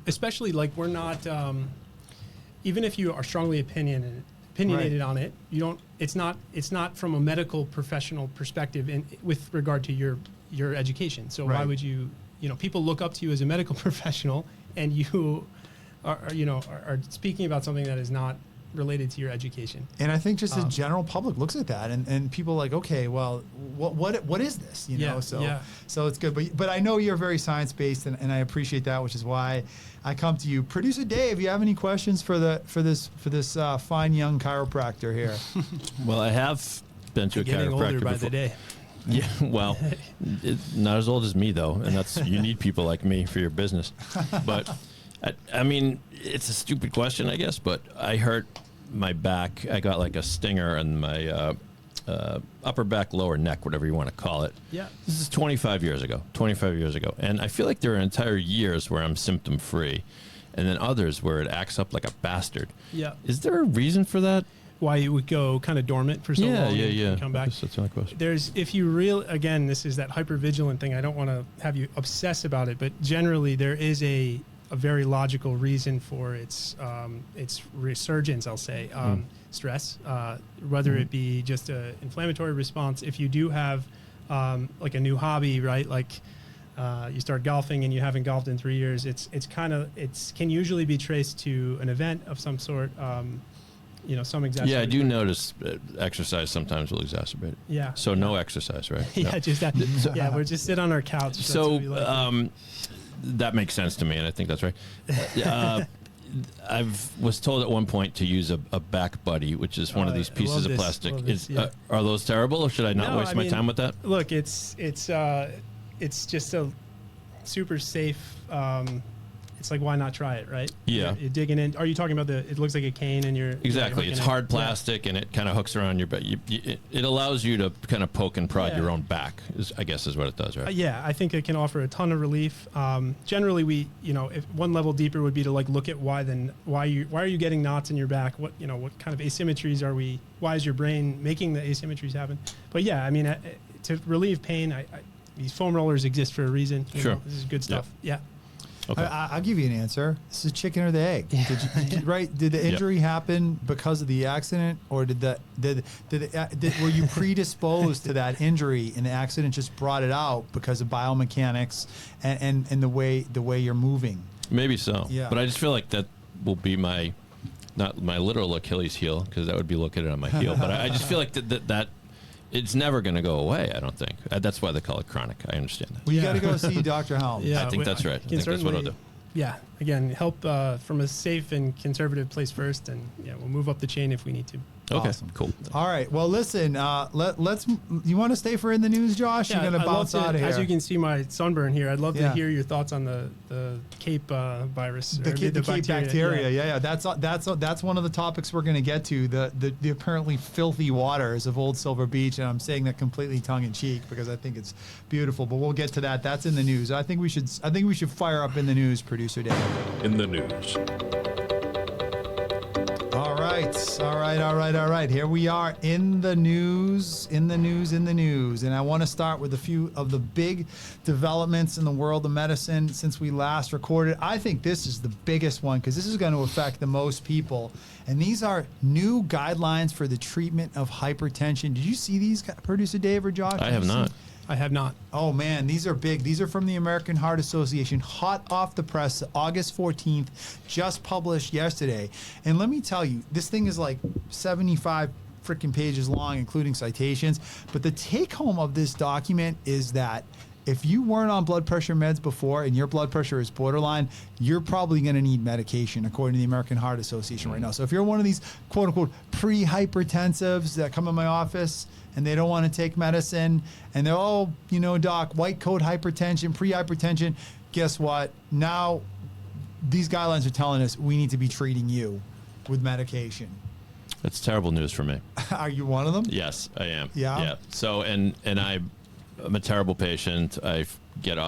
especially like we're not, even if you are strongly opinionated on it, it's not from a medical professional perspective with regard to your education. So why would you people look up to you as a medical professional, and you are speaking about something that is not related to your education. And I think just the general public looks at that, and people are like, okay, well, what is this? So it's good. But I know you're very science-based, and I appreciate that, which is why I come to you. Producer Dave, you have any questions for this fine young chiropractor here? Well, I have been to a getting chiropractor older by before. the day. Yeah, well, not as old as me, though, and you need people like me for your business. But, I mean, it's a stupid question, I guess, but I hurt my back. I got like a stinger in my upper back, lower neck, whatever you want to call it. Yeah. This is 25 years ago, and I feel like there are entire years where I'm symptom-free, and then others where it acts up like a bastard. Yeah. Is there a reason for that? Why you would go kind of dormant for so long and come back. That's my question. Again, this is that hypervigilant thing. I don't want to have you obsess about it, but generally there is a very logical reason for its resurgence, I'll say. Stress, whether it be just an inflammatory response. If you do have like a new hobby, right? Like you start golfing and you haven't golfed in 3 years, it's can usually be traced to an event of some sort. Some exacerbation. Yeah, I do notice exercise sometimes will exacerbate it. Yeah. So no exercise, right? Yeah, No. just that. Yeah, we're just sit on our couch. That's So what we like. that makes sense to me, and I think that's right. I was told at one point to use a back buddy, which is one of these I pieces love of this, plastic. love this, yeah. Are those terrible, or should I not No, waste I my mean, time with that? Look, it's just a super safe. It's like, why not try it, right? Yeah. You're digging in. Are you talking about it looks like a cane and you're Exactly. you're It's hooking hard it? plastic, and it kind of hooks around your back. It allows you to kind of poke and prod Yeah. your own back, I guess is what it does, right? Yeah, I think it can offer a ton of relief. Generally, if one level deeper would be to like look at why are you getting knots in your back? What kind of asymmetries are we? Why is your brain making the asymmetries happen? But yeah, I mean, to relieve pain, these foam rollers exist for a reason. Sure. This is good stuff. Yeah. Okay. I'll give you an answer. This is chicken or the egg. Did the injury happen because of the accident, or were you predisposed to that injury and the accident just brought it out because of biomechanics and the way you're moving? Maybe so. Yeah. But I just feel like that will be not my literal Achilles heel, because that would be located on my heel. But I just feel like that it's never going to go away, I don't think. That's why they call it chronic. I understand that. Well, you got to go see Dr. Helm. Yeah, I think that's right. I think that's what I'll do. Yeah, again, help from a safe and conservative place first, and we'll move up the chain if we need to. Okay, Awesome. cool. All right. Well, listen. Let's. You want to stay for in the news, Josh? You're gonna I'd bounce love to, out of here. As you can see, my sunburn here. I'd love Yeah. to hear your thoughts on the Cape virus. The Cape bacteria. Yeah. That's one of the topics we're going to get to. The apparently filthy waters of Old Silver Beach, and I'm saying that completely tongue in cheek because I think it's beautiful. But we'll get to that. That's in the news. I think we should fire up in the news, producer Dave. In the news. All right. Here we are in the news. And I want to start with a few of the big developments in the world of medicine since we last recorded. I think this is the biggest one because this is going to affect the most people. And these are new guidelines for the treatment of hypertension. Did you see these, producer Dave or Josh? I have not. I have not. Oh, man, these are big. These are from the American Heart Association, hot off the press, August 14th, just published yesterday. And let me tell you, this thing is like 75 freaking pages long, including citations. But the take home of this document is that if you weren't on blood pressure meds before and your blood pressure is borderline, you're probably going to need medication, according to the American Heart Association right now. So if you're one of these quote unquote pre-hypertensives that come in my office and they don't want to take medicine and they're, doc, white coat hypertension, pre-hypertension, guess what? Now these guidelines are telling us we need to be treating you with medication. That's terrible news for me. Are you one of them? Yes, I am. Yeah? Yeah. So, and I'm a terrible patient. I get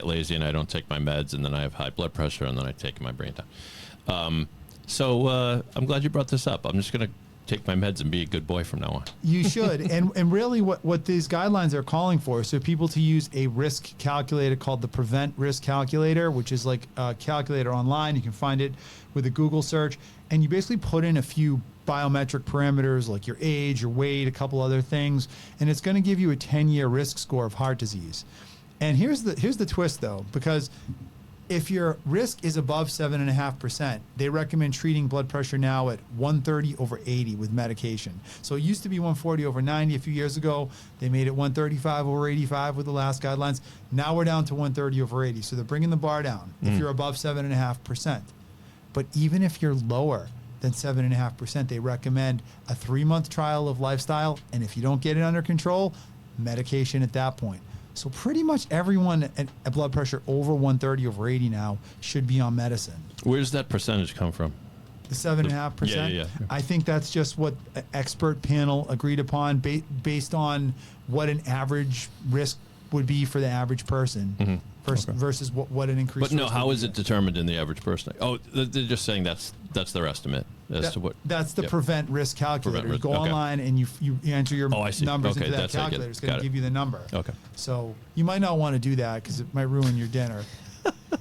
lazy and I don't take my meds, and then I have high blood pressure, and then I take my brain down. So I'm glad you brought this up. I'm just going to take my meds and be a good boy from now on. You should. and really what these guidelines are calling for, so people to use a risk calculator called the Prevent Risk Calculator, which is like a calculator online. You can find it with a Google search, and you basically put in a few biometric parameters like your age, your weight, a couple other things, and it's going to give you a 10-year risk score of heart disease. And here's the twist though, because if your risk is above 7.5%, they recommend treating blood pressure now at 130/80 with medication. So it used to be 140/90 a few years ago. They made it 135/85 with the last guidelines. Now we're down to 130/80. So they're bringing the bar down if you're above 7.5%. But even if you're lower than 7.5%, they recommend a 3-month trial of lifestyle, and if you don't get it under control, medication at that point. So pretty much everyone at blood pressure over 130/80 now should be on medicine. Where does that percentage come from? The 7.5%? Yeah. I think that's just what an expert panel agreed upon based on what an average risk would be for the average person versus what an increase. But no, how is it determined in the average person? Oh, they're just saying that's their estimate as to what. That's the Prevent Risk Calculator. Prevent risk, You go online and you enter your numbers into that that's calculator. It's going to give you the number. Okay. So you might not want to do that because it might ruin your dinner.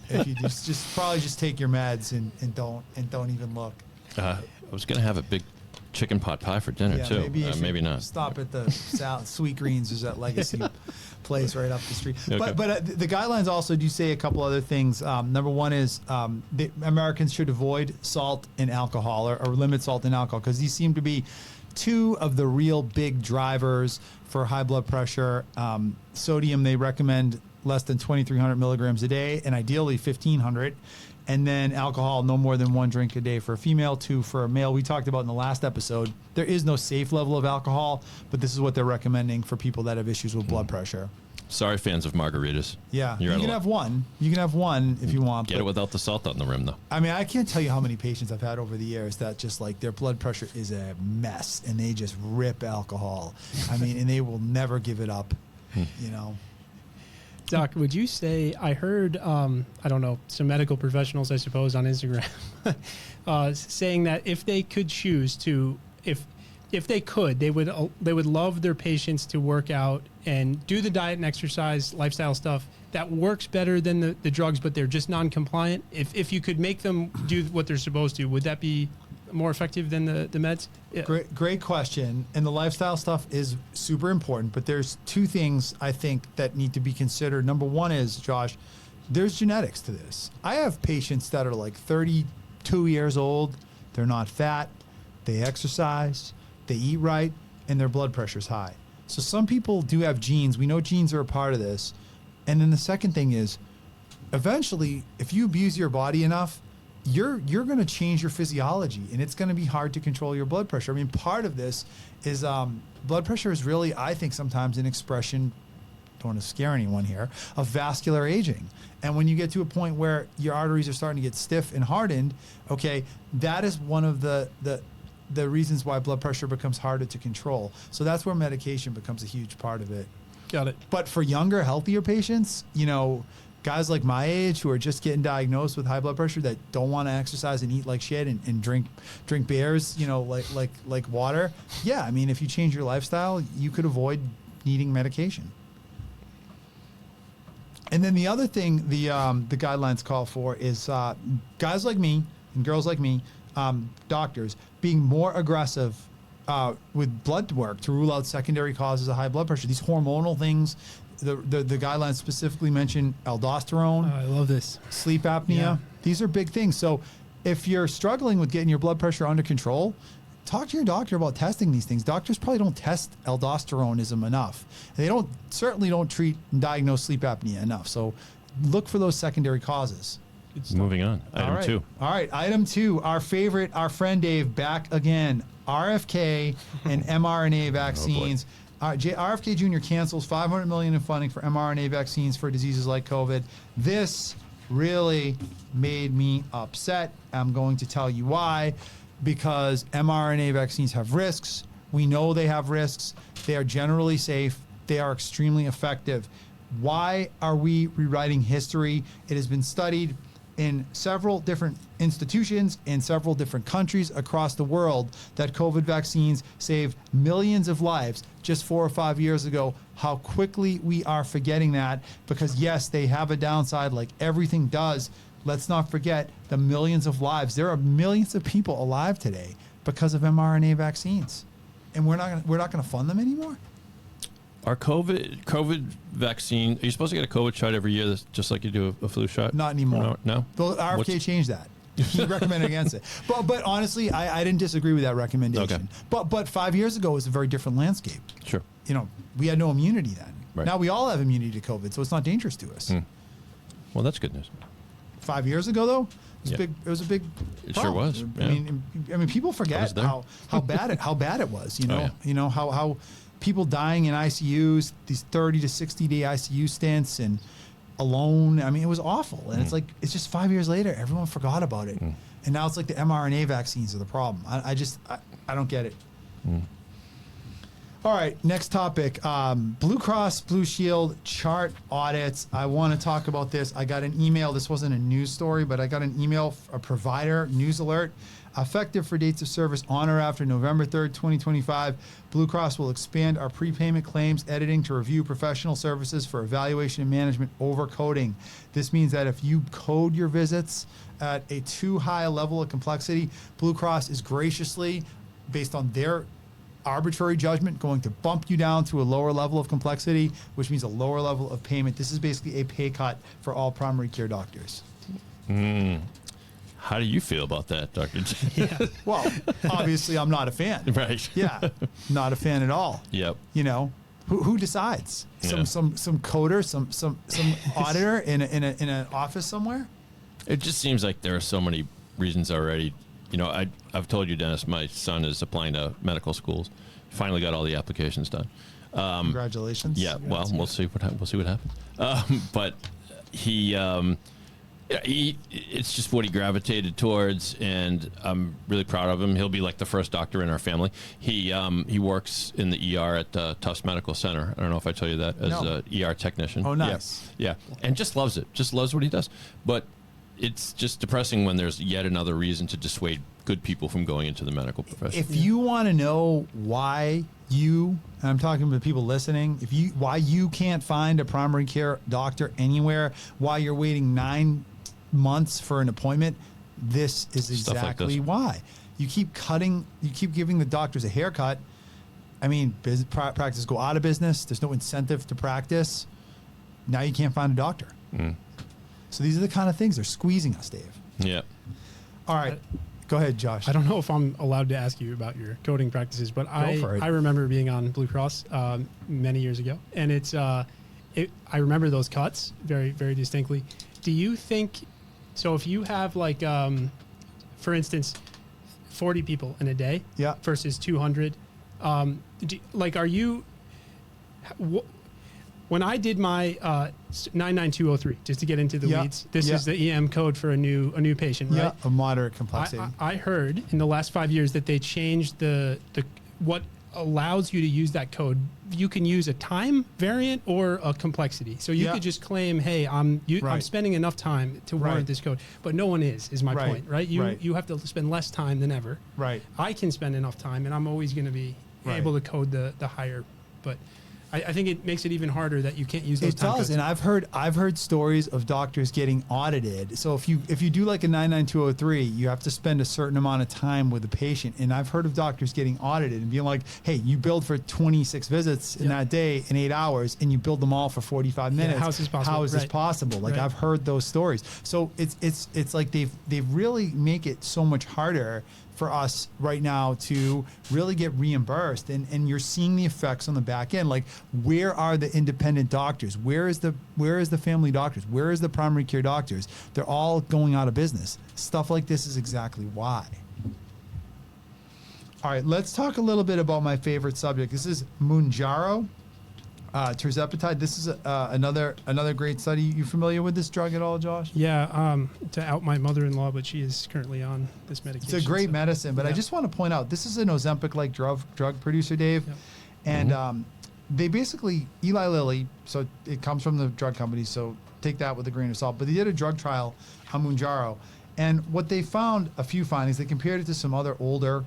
If you just probably just take your meds and don't even look. I was going to have a big chicken pot pie for dinner too. Maybe, maybe not. Stop at the Sweet Greens. Is that Legacy place right up the street? Okay. But the guidelines also do say a couple other things. Number one is Americans should avoid salt and alcohol, or limit salt and alcohol, because these seem to be two of the real big drivers for high blood pressure. Sodium, they recommend less than 2,300 milligrams a day, and ideally 1,500. And then alcohol, no more than 1 drink a day for a female, 2 for a male. We talked about in the last episode, there is no safe level of alcohol, but this is what they're recommending for people that have issues with blood pressure. Sorry, fans of margaritas. Yeah, you can have one. You can have one if you want. Get it without the salt on the rim, though. I mean, I can't tell you how many patients I've had over the years that just like their blood pressure is a mess, and they just rip alcohol. I mean, and they will never give it up, you know. Doc, would you say, I heard, I don't know, some medical professionals, I suppose, on Instagram saying that if they could choose to, if they could, they would love their patients to work out and do the diet and exercise, lifestyle stuff that works better than the drugs, but they're just non-compliant. If you could make them do what they're supposed to, would that be more effective than the meds? Yeah. Great question. And the lifestyle stuff is super important, but there's two things I think that need to be considered. Number one is, Josh, there's genetics to this. I have patients that are like 32 years old. They're not fat. They exercise. They eat right, and their blood pressure's high. So some people do have genes. We know genes are a part of this. And then the second thing is, eventually, if you abuse your body enough, you're going to change your physiology, and it's going to be hard to control your blood pressure. I mean, part of this is blood pressure is really, I think, sometimes an expression, don't want to scare anyone here, of vascular aging. And when you get to a point where your arteries are starting to get stiff and hardened, okay, that is one of the reasons why blood pressure becomes harder to control. So that's where medication becomes a huge part of it. Got it. But for younger, healthier patients, you know, guys like my age who are just getting diagnosed with high blood pressure that don't want to exercise and eat like shit and drink beers, you know, like water. Yeah, I mean, if you change your lifestyle, you could avoid needing medication. And then the other thing the guidelines call for is guys like me and girls like me, doctors, being more aggressive with blood work to rule out secondary causes of high blood pressure. These hormonal things. The guidelines specifically mention aldosterone. I love this. Sleep apnea. Yeah. These are big things. So if you're struggling with getting your blood pressure under control, talk to your doctor about testing these things. Doctors probably don't test aldosteronism enough. They certainly don't treat and diagnose sleep apnea enough. So look for those secondary causes. Moving on. Item 2. All right. Item 2. Our friend Dave, back again. RFK and mRNA vaccines. RFK Jr. cancels $500 million in funding for mRNA vaccines for diseases like COVID. This really made me upset. I'm going to tell you why. Because mRNA vaccines have risks. We know they have risks. They are generally safe. They are extremely effective. Why are we rewriting history? It has been studied in several different institutions in several different countries across the world that COVID vaccines saved millions of lives just 4 or 5 years ago. How quickly we are forgetting that, because yes, they have a downside like everything does. Let's not forget the millions of lives. There are millions of people alive today because of mRNA vaccines, and we're not going to fund them anymore. Are COVID vaccine, are you supposed to get a COVID shot every year, just like you do a flu shot? Not anymore. No? The RFK changed that. He recommended against it. But honestly, I didn't disagree with that recommendation. Okay. But 5 years ago, it was a very different landscape. Sure. You know, we had no immunity then. Right. Now we all have immunity to COVID, so it's not dangerous to us. Well, that's good news. 5 years ago, though, it was a big It problem. sure was. Yeah. I mean, people forget how bad it was. You know, Oh, yeah. You know how people dying in ICUs, these 30 to 60 day ICU stints, and alone. I mean, it was awful. And it's like, it's just 5 years later, everyone forgot about it, and now it's like the mRNA vaccines are the problem. I don't get it. All right, next topic. Blue Cross Blue Shield chart audits. I want to talk about this. I got an email. This wasn't a news story, but I got an email, a provider news alert. Effective for dates of service on or after November 3rd, 2025, Blue Cross will expand our prepayment claims editing to review professional services for evaluation and management over coding. This means that if you code your visits at a too high a level of complexity, Blue Cross is graciously based on their arbitrary judgment, going to bump you down to a lower level of complexity, which means a lower level of payment. This is basically a pay cut for all primary care doctors. How do you feel about that, Dr. J? Yeah. Well, obviously, I'm not a fan. Right. Yeah, not a fan at all. Yep. You know, who decides? Yeah. Some coder, some auditor in an office somewhere. It just seems like there are so many reasons already. You know, I've told you, Dennis, my son is applying to medical schools. Finally got all the applications done. Congratulations. Yeah, well, we'll see what happens. But he, it's just what he gravitated towards, and I'm really proud of him. He'll be like the first doctor in our family. He works in the ER at Tufts Medical Center. I don't know if I told you that, as No. a ER technician. Oh, nice. Yeah, and just loves it. Just loves what he does. But it's just depressing when there's yet another reason to dissuade good people from going into the medical profession. If you want to know why and I'm talking to people listening, why you can't find a primary care doctor anywhere, why you're waiting 9 months for an appointment, this is Stuff like exactly this. why. You keep giving the doctors a haircut. I mean, practices go out of business. There's no incentive to practice. Now you can't find a doctor. So these are the kind of things they're squeezing us, Dave. Yeah. All right. Go ahead, Josh. I don't know if I'm allowed to ask you about your coding practices, but for it. I remember being on Blue Cross many years ago, and I remember those cuts very, very distinctly. Do you think, so if you have like, for instance, 40 people in a day Yeah. versus 200, are you, when I did my 99203, just to get into the Yeah. weeds, this Yeah. is the EM code for a new patient, right? Yeah, a moderate complexity. I heard in the last 5 years that they changed the what allows you to use that code. You can use a time variant or a complexity. So you Yeah. could just claim, "Hey, I'm Right. spending enough time to warrant Right. this code," but no one is my Right. point, right? You Right. you have to spend less time than ever. Right. I can spend enough time, and I'm always going to be Right. able to code the higher, but. I think it makes it even harder that you can't use those It time does, codes. and I've heard stories of doctors getting audited. So if you do like a 99203, you have to spend a certain amount of time with the patient. And I've heard of doctors getting audited and being like, "Hey, you billed for 26 visits in Yeah. that day in 8 hours, and you billed them all for 45 minutes. how is this possible?" How is this Right. possible?" Like Right. I've heard those stories. So it's like they've really make it so much harder for us right now to really get reimbursed, and you're seeing the effects on the back end. Like, where are the independent doctors? Where is the family doctors? Where is the primary care doctors? They're all going out of business. Stuff like this is exactly why. All right, let's talk a little bit about my favorite subject. This is Mounjaro, tirzepatide. This is another great study. You familiar with this drug at all, Josh? Yeah, to out my mother-in-law, but she is currently on this medication. It's a great so- medicine, but I yeah. just want to point out, this is an Ozempic-like drug producer, Dave. Yep. And they basically, Eli Lilly, so it comes from the drug company, so take that with a grain of salt, but they did a drug trial on Mounjaro. And what they found, a few findings, they compared it to some other older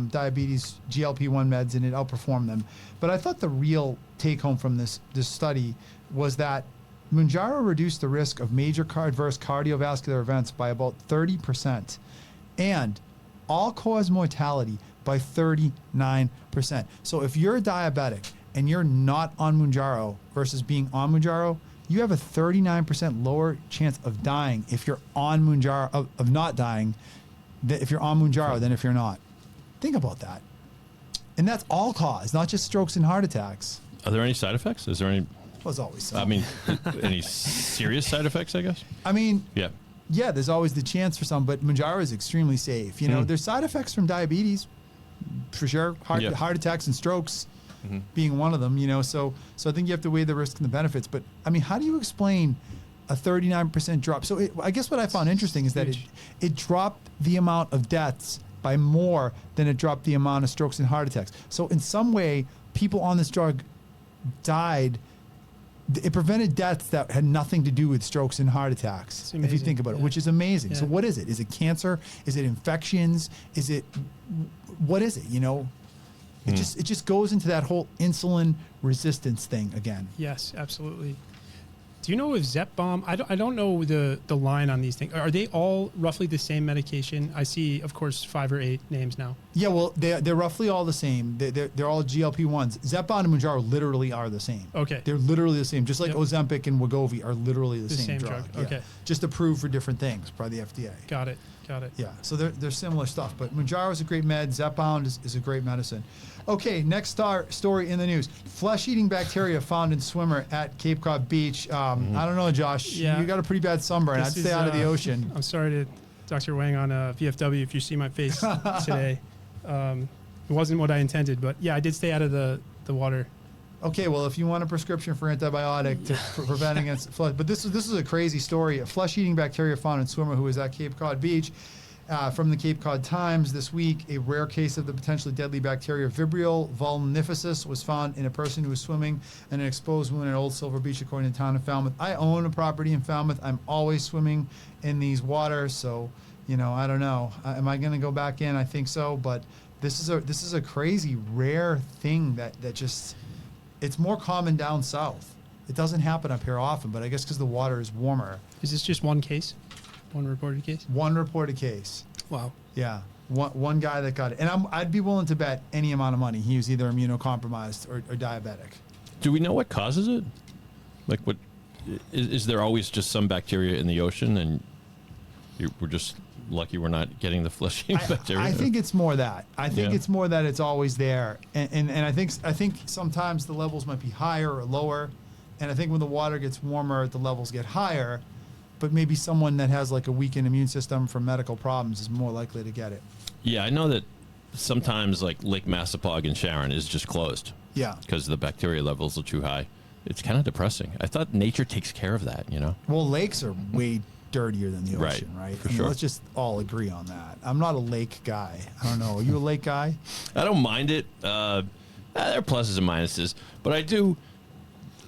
diabetes GLP-1 meds, and it outperformed them. But I thought the real take-home from this study was that Mounjaro reduced the risk of major adverse cardiovascular events by about 30%, and all-cause mortality by 39%. So if you're a diabetic and you're not on Mounjaro versus being on Mounjaro, you have a 39% lower chance of dying if you're on Mounjaro, of not dying, if you're on Mounjaro than if you're not. Think about that. And that's all cause, not just strokes and heart attacks. Are there any side effects? Is there any? Well, as always. So. I mean, any serious side effects? I guess. I mean, Yeah. yeah, there's always the chance for some, but Mounjaro is extremely safe. You know, there's side effects from diabetes, for sure. Heart attacks and strokes being one of them. You know, so I think you have to weigh the risks and the benefits. But I mean, how do you explain a 39% drop? So I guess what I found interesting is that it dropped the amount of deaths by more than it dropped the amount of strokes and heart attacks. So in some way, people on this drug died. It prevented deaths that had nothing to do with strokes and heart attacks, if you think about it, which is amazing. Yeah. So what is it? Is it cancer? Is it infections? What is it? You know, it just goes into that whole insulin resistance thing again. Yes, absolutely. Do you know if Zepbound? I don't know the line on these things. Are they all roughly the same medication? I see, of course, 5 or 8 names now. Yeah, well, they're roughly all the same. They're all GLP-1s. Zepbound and Mounjaro literally are the same. Okay. They're literally the same. Just like Yep. Wegovy and Wegovy are literally the same drug. Yeah. Okay. Just approved for different things by the FDA. Got it. Yeah, so they're similar stuff. But Mounjaro is a great med. Zepbound is a great medicine. Okay, next story in the news. Flesh-eating bacteria found in swimmer at Cape Cod Beach. I don't know, Josh. Yeah. You got a pretty bad sunburn. I'd This stay is, out of the ocean. I'm sorry to Dr. Wang on VFW if you see my face today. It wasn't what I intended, but yeah, I did stay out of the water. Okay, well, if you want a prescription for antibiotic to prevent against flesh, but this is a crazy story. A flesh-eating bacteria found in swimmer who was at Cape Cod Beach. From the Cape Cod Times this week, a rare case of the potentially deadly bacteria Vibrio vulnificus was found in a person who was swimming in an exposed wound at Old Silver Beach, according to the town of Falmouth. I own a property in Falmouth. I'm always swimming in these waters, so I don't know. Am I going to go back in? I think so, but this is a crazy rare thing that just it's more common down south. It doesn't happen up here often, but I guess because the water is warmer. Is this just one case? One reported case? One reported case. Wow. Yeah. One guy that got it. And I'd be willing to bet any amount of money he was either immunocompromised or diabetic. Do we know what causes it? Like, what is there always just some bacteria in the ocean, and we're just lucky we're not getting the flesh-eating bacteria? I think it's more that. I think Yeah. it's more that it's always there. And I think sometimes the levels might be higher or lower. And I think when the water gets warmer, the levels get higher. But maybe someone that has like a weakened immune system from medical problems is more likely to get it. Yeah, I know that sometimes like Lake Massapog in Sharon is just closed. Yeah. Because the bacteria levels are too high. It's kind of depressing. I thought nature takes care of that, Well, lakes are way dirtier than the ocean, right? For sure. Let's just all agree on that. I'm not a lake guy. I don't know. Are you a lake guy? I don't mind it. There are pluses and minuses, but I do.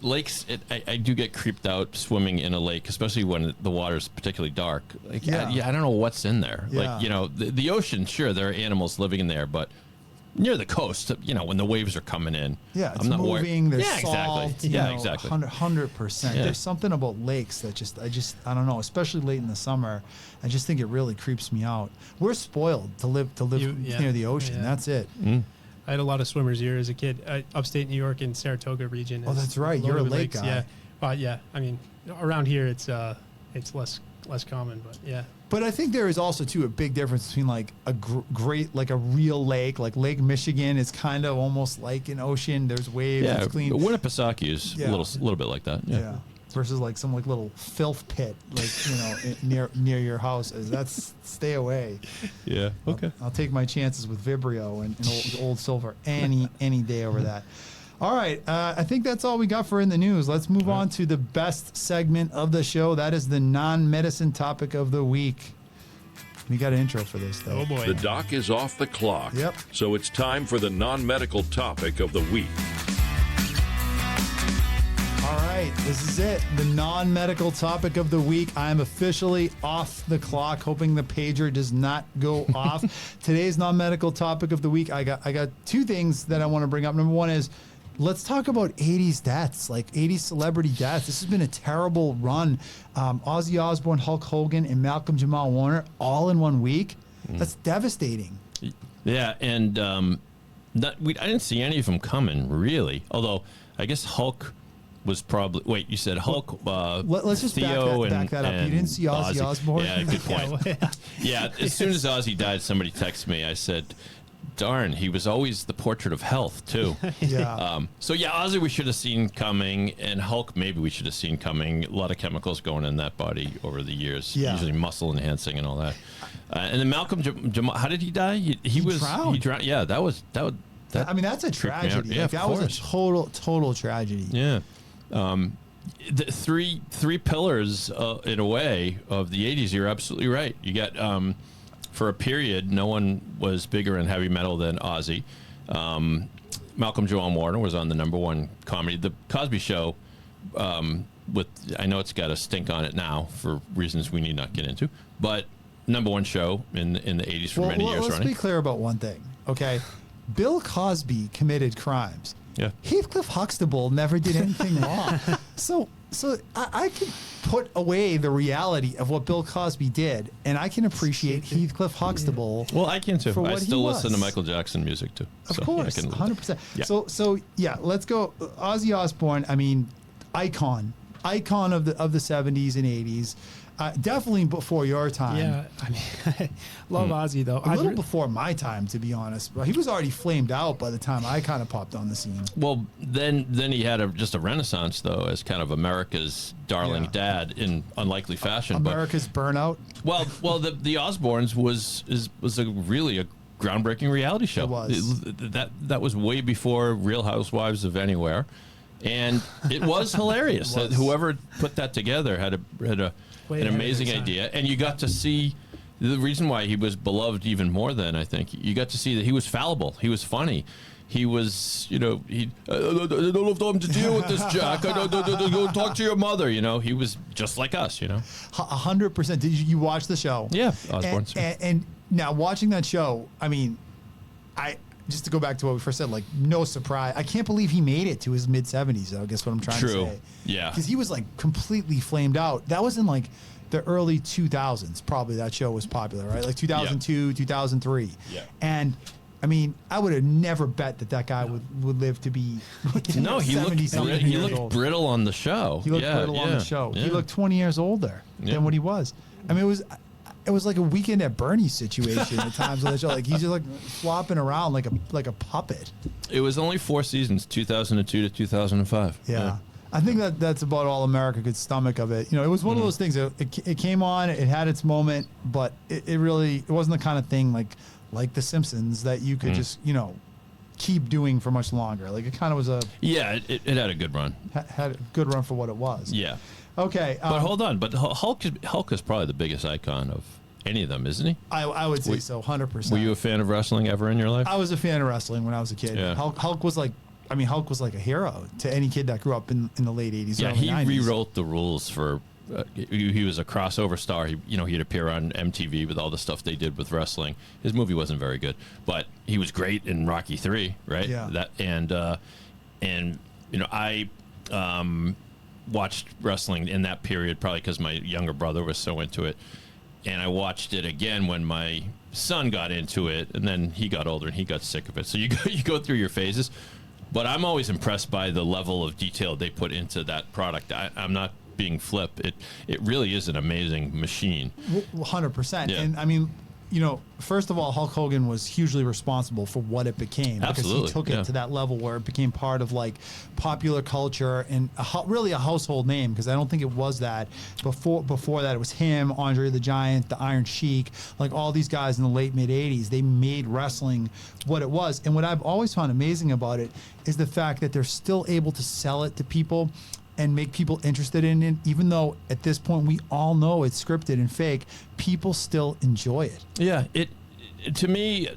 Lakes, I do get creeped out swimming in a lake, especially when the water's particularly dark. Like, Yeah. I don't know what's in there. Yeah. Like, the ocean, sure, there are animals living in there, but near the coast, when the waves are coming in. Yeah, it's I'm not moving. There's yeah, salt. exactly. Yeah, exactly. 100%. Yeah. There's something about lakes that I don't know, especially late in the summer. I just think it really creeps me out. We're spoiled to live near the ocean. Yeah. That's it. I had a lot of swimmers here as a kid. Upstate New York in Saratoga region. Oh, that's right. You're a loaded with lake lakes. guy. Yeah. Well, yeah. I mean, around here it's less common, but yeah. But I think there is also too a big difference between like a great like a real lake, like Lake Michigan is kind of almost like an ocean. There's waves. Yeah, It's clean. Winnipesaukee is Yeah. a little bit like that. Yeah. Versus like some like little filth pit, like near your house. That's stay away. Yeah. Okay. I'll take my chances with Vibrio and old Silver any day over that. All right, I think that's all we got for in the news. Let's move on to the best segment of the show. That is the non-medicine topic of the week. We got an intro for this, though. Oh boy. The doc is off the clock. Yep. So it's time for the non-medical topic of the week. All right, this is it. The non-medical topic of the week. I am officially off the clock, hoping the pager does not go off. Today's non-medical topic of the week, I got two things that I want to bring up. Number one is, let's talk about 80s deaths, like 80s celebrity deaths. This has been a terrible run. Ozzy Osbourne, Hulk Hogan, and Malcolm Jamal Warner all in 1 week. That's devastating. Yeah, and I didn't see any of them coming, really. Although, I guess Hulk was probably... Wait, you said Hulk, Let's just Theo back that up. You and didn't see Ozzy Osbourne? Yeah, good point. Yeah, as soon as Ozzy died, somebody texted me. I said, darn, he was always the portrait of health, too. Yeah. So, yeah, Ozzy we should have seen coming, and Hulk maybe we should have seen coming. A lot of chemicals going in that body over the years, usually muscle enhancing and all that. And then Malcolm Jamal, how did he die? He was drowned. He drowned. Yeah, that I mean, that's a freaked me out. tragedy. Yeah, Like, that was a total tragedy. Yeah. The three pillars, in a way, of the 80s, you're absolutely right. You got, for a period, no one was bigger in heavy metal than Ozzy. Malcolm Jamal Warner was on the #1 comedy. The Cosby Show, I know it's got a stink on it now for reasons we need not get into, but #1 show in the 80s for many years let's running. be clear about one thing, okay? Bill Cosby committed crimes. Yeah. Heathcliff Huxtable never did anything wrong. So So I can put away the reality of what Bill Cosby did, and I can appreciate Heathcliff Huxtable. Well, I can too. For I what still he listen to was. Michael Jackson music too. Of So course, I can- 100%. Yeah. So yeah, let's go. Ozzy Osbourne. I mean, icon of the 70s and 80s. Definitely before your time. Yeah, I mean, love Ozzy though. A little before my time, to be honest. But he was already flamed out by the time I kind of popped on the scene. Well, then he had just a renaissance though, as kind of America's darling Yeah. dad in unlikely fashion. America's Burnout. But the Osbournes was really a groundbreaking reality show. It was. That was way before Real Housewives of Anywhere, and it was hilarious. It was. Whoever put that together had Way an ahead of amazing its time. idea, and you got to see the reason why he was beloved even more than I think. You got to see that he was fallible. He was funny. He was, I don't have time to deal with this, Jack. Go talk to your mother. He was just like us. 100%. Did you watch the show? Yeah, Osbournes. And now watching that show, I mean, just to go back to what we first said, like, no surprise. I can't believe he made it to his mid-70s, though, I guess what I'm trying to True. say. Yeah. Because he was, like, completely flamed out. That was in, like, the early 2000s, probably that show was popular, right? Like 2002, 2003. Yeah. And, I mean, I would have never bet that guy would live to be No, he 70-something years looked old. brittle on the show. He looked brittle on the show. Yeah. He looked 20 years older Yeah. than what he was. I mean, it was like a Weekend at Bernie's situation at times on the show. Like he's just like flopping around like a puppet. It was only 4 seasons, 2002 to 2005. Yeah. I think that's about all America could stomach of it. It was one of those things. It came on, it had its moment, but it wasn't the kind of thing like The Simpsons that you could just keep doing for much longer. Like it kind of was Yeah, it had a good run. had a good run for what it was. Yeah. Okay. But hold on. But Hulk is probably the biggest icon of any of them, isn't he? I would say so, 100%. Were you a fan of wrestling ever in your life? I was a fan of wrestling when I was a kid. Yeah. Hulk was like a hero to any kid that grew up in the late 80s. Yeah, early he 90s. rewrote the rules for. He was a crossover star. He'd appear on MTV with all the stuff they did with wrestling. His movie wasn't very good, but he was great in Rocky III, right? Yeah. I watched wrestling in that period probably because my younger brother was so into it, and I watched it again when my son got into it, and then he got older and he got sick of it. So you go through your phases, but I'm always impressed by the level of detail they put into that product. I'm not being flip. It really is an amazing machine. 100%. Yeah. And I mean, first of all, Hulk Hogan was hugely responsible for what it became. Absolutely, Because he took yeah. it to that level where it became part of like popular culture and really a household name. Because I don't think it was that before that. It was him, Andre the Giant, the Iron Sheik, like all these guys in the late mid 80s. They made wrestling what it was. And what I've always found amazing about it is the fact that they're still able to sell it to people and make people interested in it, even though at this point we all know it's scripted and fake. People still enjoy it. Yeah, to me,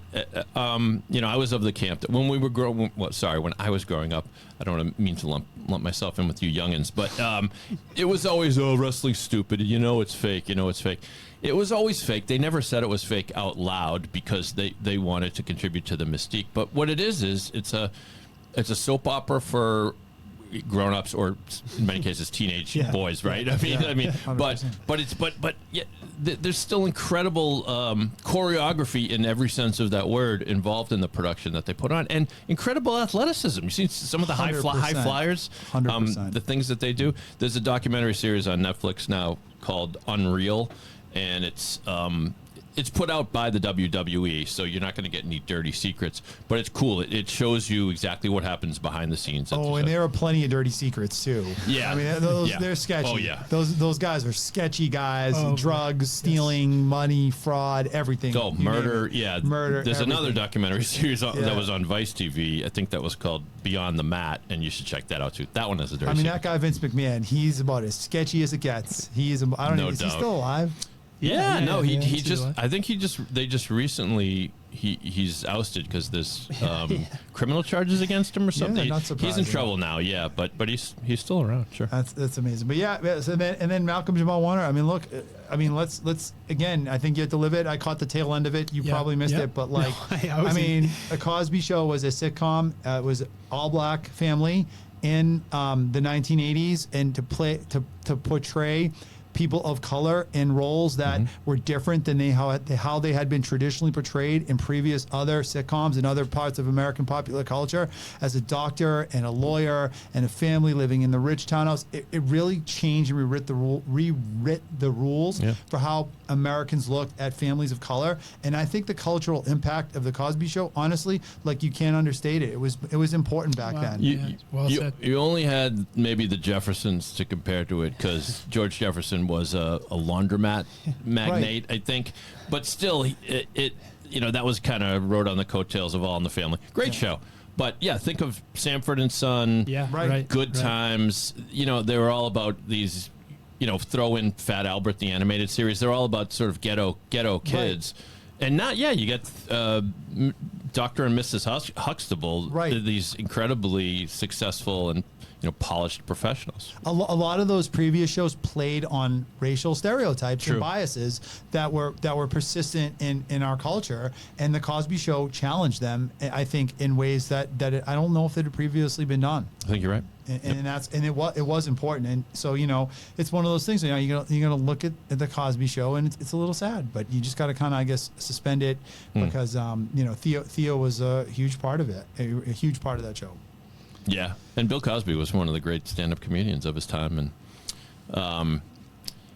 I was of the camp that when we were when I was growing up, I don't mean to lump myself in with you youngins, but it was always, wrestling's stupid. It's fake. It's fake. It was always fake. They never said it was fake out loud because they wanted to contribute to the mystique. But what it is it's a soap opera for grown-ups, or in many cases teenage boys, right? I mean, but there's still incredible choreography in every sense of that word involved in the production that they put on, and incredible athleticism. You've seen some of the high 100%. flyers, 100%. the things that they do. There's a documentary series on Netflix now called Unreal, and it's put out by the WWE, so you're not going to get any dirty secrets, but it's cool. It shows you exactly what happens behind the scenes. Oh, and there are plenty of dirty secrets too. Yeah. I mean, they're sketchy. Oh, yeah. Those guys are sketchy guys. Oh, drugs, stealing, money, fraud, everything. Oh, You murder. name it. Yeah. Murder. There's another everything. documentary series that Yeah. was on Vice TV. I think that was called Beyond the Mat, and you should check that out too. That one has a dirty I mean, secret. that guy Vince McMahon. He's about as sketchy as it gets. I don't know. Is he doubt. still alive? Yeah, no, he he's just. alive. I think they just recently he's ousted because there's criminal charges against him or something. not He's in surprising. trouble now. Yeah, but he's still around. Sure. That's amazing. But yeah, so then Malcolm Jamal Warner. I mean, look. I mean, let's again. I think you have to live it. I caught the tail end of it. You Yeah, probably missed yeah. it, but like, No, I I mean, a Cosby Show was a sitcom. It was all black family. in the 1980s and to portray people of color in roles that were different than how they had been traditionally portrayed in previous other sitcoms and other parts of American popular culture, as a doctor and a lawyer and a family living in the rich townhouse. It really changed and rewrit the rules for how Americans looked at families of color. And I think the cultural impact of the Cosby Show, honestly, like, you can't understate it. It was important back then. Well said. You only had maybe the Jeffersons to compare to it, because George Jefferson was a laundromat magnate, I think. But still, it that was kind of rode on the coattails of All in the Family. Great show. But yeah, think of Sanford and Son, Good Times. They were all about these, throw in Fat Albert, the animated series. They're all about sort of ghetto kids. And you get Dr. and Mrs. Huxtable, these incredibly successful and polished professionals. A lot of those previous shows played on racial stereotypes and biases that were persistent in our culture, and the Cosby Show challenged them, I think, in ways that I don't know if it had previously been done. I think you're right. And it was important, and so it's one of those things. You're gonna look at the Cosby Show, and it's a little sad, but you just got to kind of, I guess, suspend it because Theo was a huge part of it, a huge part of that show. Yeah, and Bill Cosby was one of the great stand-up comedians of his time, and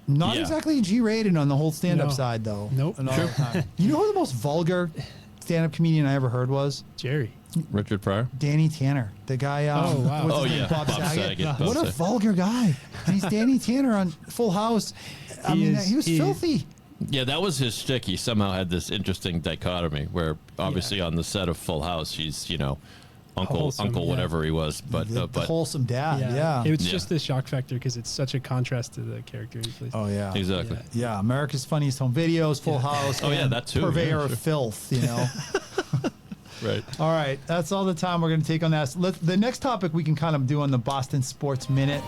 not exactly G-rated on the whole stand-up side, though. Nope. True. You know who the most vulgar stand-up comedian I ever heard was? Jerry. Richard Pryor? Danny Tanner, the guy. What's his name? Bob Saget. What a vulgar guy! And he's Danny Tanner on Full House. He was filthy. Yeah, that was his shtick. He somehow had this interesting dichotomy where, obviously, on the set of Full House, he's Uncle whatever he was, but the wholesome dad. It was just the shock factor because it's such a contrast to the character he plays. Oh yeah, exactly. Yeah, America's Funniest Home Videos, Full House. Oh yeah, that too. Purveyor of filth, Right. All right, that's all the time we're going to take on that. The next topic we can kind of do on the Boston Sports Minute.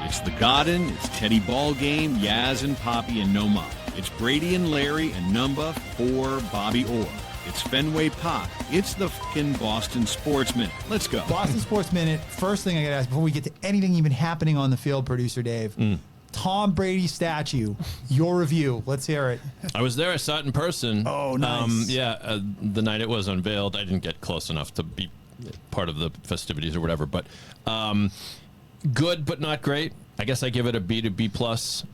It's the Garden, it's Teddy Ball Game, Yaz and Poppy and Noma. It's Brady and Larry and number 4 Bobby Orr. It's Fenway Park. It's the fucking Boston Sports Minute. Let's go. Boston Sports Minute. First thing I got to ask before we get to anything even happening on the field, producer Dave. Tom Brady statue. Your review. Let's hear it. I was there. I saw it in person. Oh, nice. The night it was unveiled, I didn't get close enough to be part of the festivities or whatever. But good, but not great. I guess I give it a B to B plus.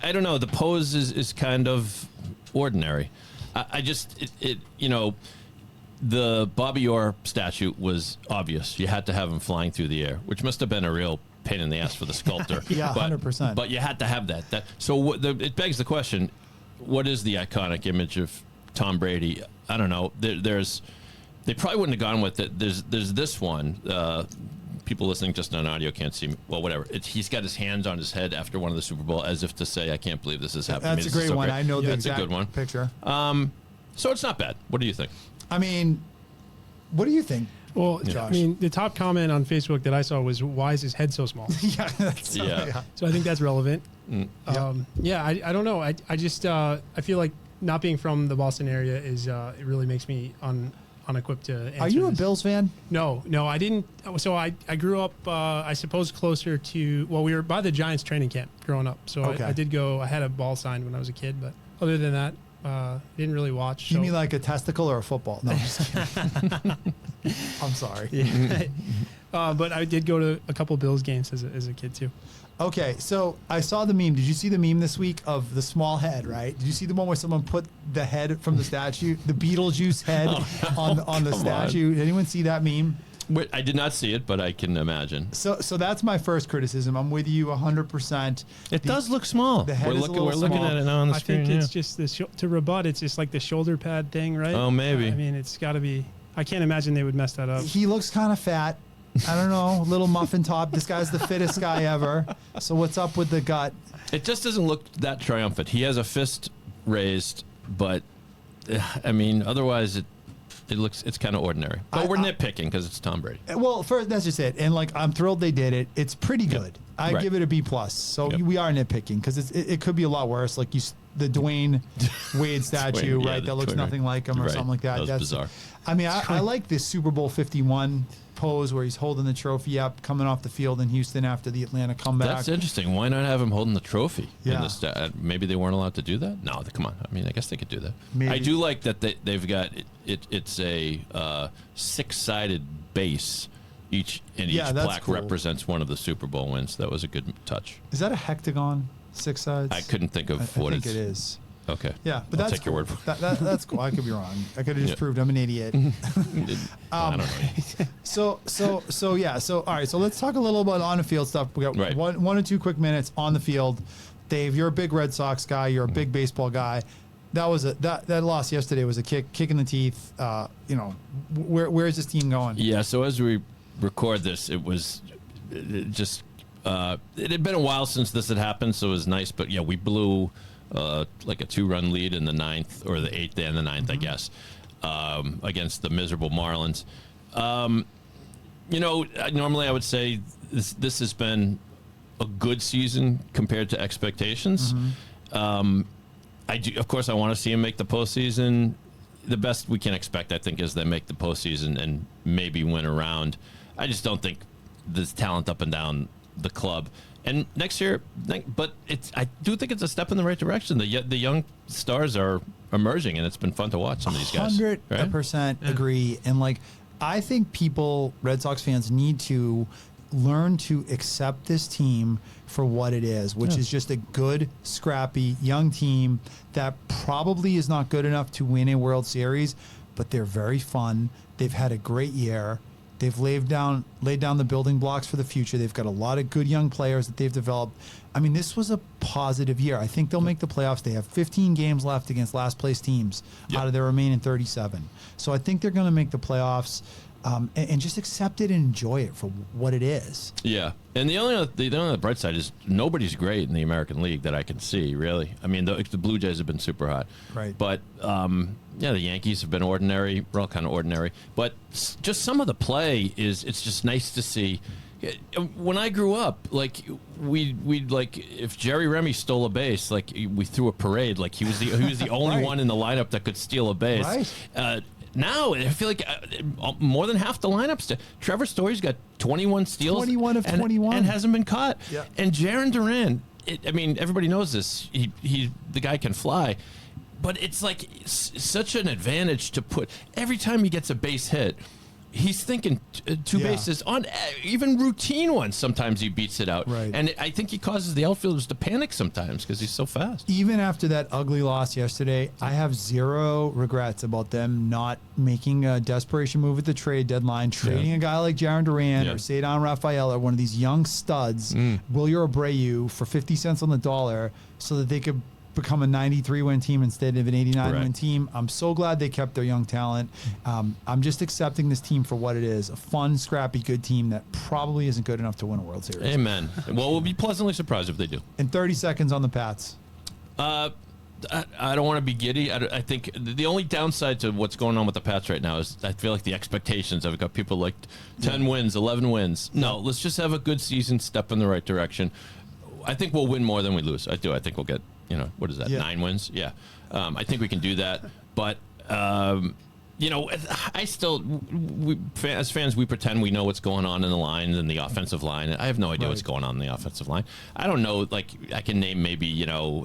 I don't know. The pose is kind of ordinary. The Bobby Orr statue was obvious. You had to have him flying through the air, which must have been a real pain in the ass for the sculptor. Yeah, 100%. But you had to have that. It begs the question: what is the iconic image of Tom Brady? I don't know. They probably wouldn't have gone with it. There's this one. People listening just on audio can't see me. Well, whatever. He's got his hands on his head after one of the Super Bowl, as if to say, "I can't believe this is happening." That's a great one. I know the That's exact a good one. picture. So it's not bad. What do you think? I mean, what do you think? Well, Josh? I mean, the top comment on Facebook that I saw was, "Why is his head so small?" Yeah. So I think that's relevant. I don't know. I just I feel like not being from the Boston area is it really makes me unequipped to answer. Are you a this. Bills fan? No, I didn't. So I grew up, I suppose, closer to, we were by the Giants training camp growing up. So Okay. I did go, I had a ball signed when I was a kid, but other than that, didn't really watch. You mean like a testicle or a football? No, I'm just kidding. I'm sorry. Yeah. But I did go to a couple Bills games as a kid too. Okay, so I saw the meme. Did you see the meme this week of the small head, right? Did you see the one where someone put the head from the statue, the Beetlejuice head on the statue? Did anyone see that meme? Wait, I did not see it, but I can imagine. So that's my first criticism. I'm with you 100%. It does look small. The head we're is a little looking small. at it now on the I screen. think it's just to rebut. It's just like the shoulder pad thing, right? Oh, maybe. I mean, it's got to be. I can't imagine they would mess that up. He looks kind of fat. I don't know, little muffin top. This guy's the fittest guy ever. So what's up with the gut? It just doesn't look that triumphant. He has a fist raised, but I mean, otherwise it's kind of ordinary. But we're nitpicking because it's Tom Brady. Well, first, that's just it. And I'm thrilled they did it. It's pretty good. I give it a B plus. So we are nitpicking because it could be a lot worse. Like the Dwayne Wade statue, Dwayne, yeah, right? the That looks Dwayne nothing like him or Right. something like that. That was That's bizarre. I mean, I like this Super Bowl 51 pose where he's holding the trophy up, coming off the field in Houston after the Atlanta comeback. That's interesting. Why not have him holding the trophy? Yeah. In the maybe they weren't allowed to do that? No, come on. I mean, I guess they could do that. Maybe. I do like that they've got it's a 6-sided base. Each that's plaque cool. represents one of the Super Bowl wins. That was a good touch. Is that a hectagon? 6 sides? I couldn't think of I what think it's. it is. Okay. Yeah, but I'll that's take your cool. word for it. That's cool. I could be wrong. I could have just Yeah. proved I'm an idiot. I don't know. So all right. So let's talk a little about on the field stuff. We got Right. one or two quick minutes on the field. Dave, you're a big Red Sox guy. You're a big baseball guy. That was that loss yesterday was a kick in the teeth. Where is this team going? Yeah. So as we record this, it just it had been a while since this had happened, so it was nice. But yeah, we blew like a 2-run lead in the 9th or the 8th and the 9th, I guess, against the miserable Marlins. Normally I would say this has been a good season compared to expectations. Of course, I want to see him make the postseason. The best we can expect, I think, is they make the postseason and maybe win a round. I just don't think there's talent up and down the club. And next year, but I do think it's a step in the right direction. The young stars are emerging, and it's been fun to watch some of these guys. 100% agree. And I think Red Sox fans, need to learn to accept this team for what it is, which is just a good, scrappy, young team that probably is not good enough to win a World Series, but they're very fun. They've had a great year. They've laid down the building blocks for the future. They've got a lot of good young players that they've developed. I mean, this was a positive year. I think they'll make the playoffs. They have 15 games left against last place teams out of their remaining 37. So I think they're going to make the playoffs. And just accept it and enjoy it for what it is. Yeah, and the only bright side is nobody's great in the American League that I can see, really. I mean, the Blue Jays have been super hot. Right. But, the Yankees have been ordinary. We're all kind of ordinary. But just some of the play it's just nice to see. When I grew up, we'd if Jerry Remy stole a base, we threw a parade. He was the only Right. one in the lineup that could steal a base. Right. Now, I feel like more than half the lineups. Trevor Story's got 21 steals. 21 of 21. And hasn't been caught. Yeah. And Jarren Duran, everybody knows this. The guy can fly. But it's such an advantage to put. Every time he gets a base hit, he's thinking two bases on even routine ones. Sometimes he beats it out. Right. And I think he causes the outfielders to panic sometimes because he's so fast. Even after that ugly loss yesterday, I have zero regrets about them not making a desperation move at the trade deadline, trading a guy like Jarren Duran or Cedar Rafael or one of these young studs, Wilyer Abreu, for 50 cents on the dollar so that they could become a 93-win team instead of an 89-win team. I'm so glad they kept their young talent. I'm just accepting this team for what it is, a fun, scrappy, good team that probably isn't good enough to win a World Series. Amen. Well, we'll be pleasantly surprised if they do. In 30 seconds on the Pats. I don't want to be giddy. I think the only downside to what's going on with the Pats right now is I feel like the expectations. I've got people 10 wins, 11 wins. No, let's just have a good season, step in the right direction. I think we'll win more than we lose. I do. I think we'll get, what is that, 9 wins? Yeah. I think we can do that. But, I still, as fans, we pretend we know what's going on in the line and the offensive line. I have no idea what's going on in the offensive line. I don't know. I can name maybe,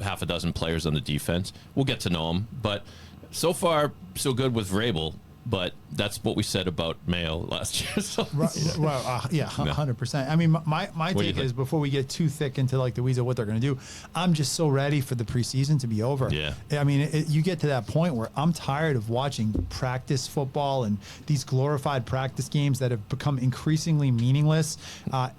half a dozen players on the defense. We'll get to know them. But so far, so good with Vrabel. But that's what we said about Mayo last year. So, 100%. I mean, my take is, before we get too thick into the weeds of what they're going to do, I'm just so ready for the preseason to be over. Yeah. I mean, you get to that point where I'm tired of watching practice football and these glorified practice games that have become increasingly meaningless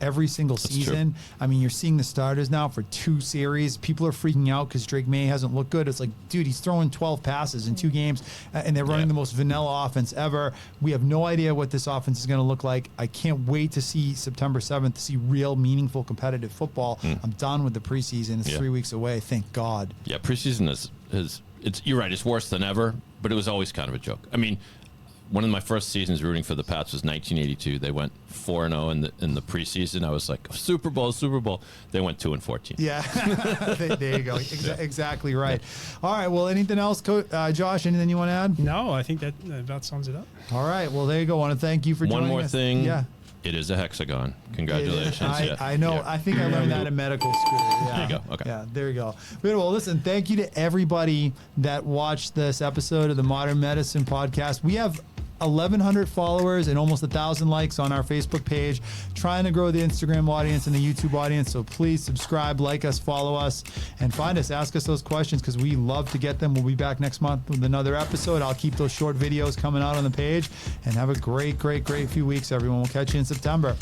every single season. True. I mean, you're seeing the starters now for 2 series. People are freaking out because Drake May hasn't looked good. It's dude, he's throwing 12 passes in 2 games, and they're running the most vanilla offense ever. We have no idea what this offense is going to look like. I can't wait to see September 7th to see real, meaningful, competitive football. I'm done with the preseason. It's 3 weeks away. Thank God. Yeah, preseason is you're right. It's worse than ever, but it was always kind of a joke. I mean, one of my first seasons rooting for the Pats was 1982. They went 4-0 in the preseason. I was like, Super Bowl. They went 2-14. Yeah, there you go. Exactly right. All right. Well, anything else, Josh? Anything you want to add? No, I think that about sums it up. All right. Well, there you go. I want to thank you for joining us. One more thing. Yeah. It is a hexagon. Congratulations. I know. Yeah. I think I learned that in medical school. Yeah. There you go. Okay. Yeah, there you go. Well, listen, thank you to everybody that watched this episode of the Modern Medicine Podcast. We have 1,100 followers and almost 1,000 likes on our Facebook page, trying to grow the Instagram audience and the YouTube audience. So please subscribe, like us, follow us, and find us. Ask us those questions because we love to get them. We'll be back next month with another episode. I'll keep those short videos coming out on the page, and have a great few weeks, everyone. We'll catch you in September.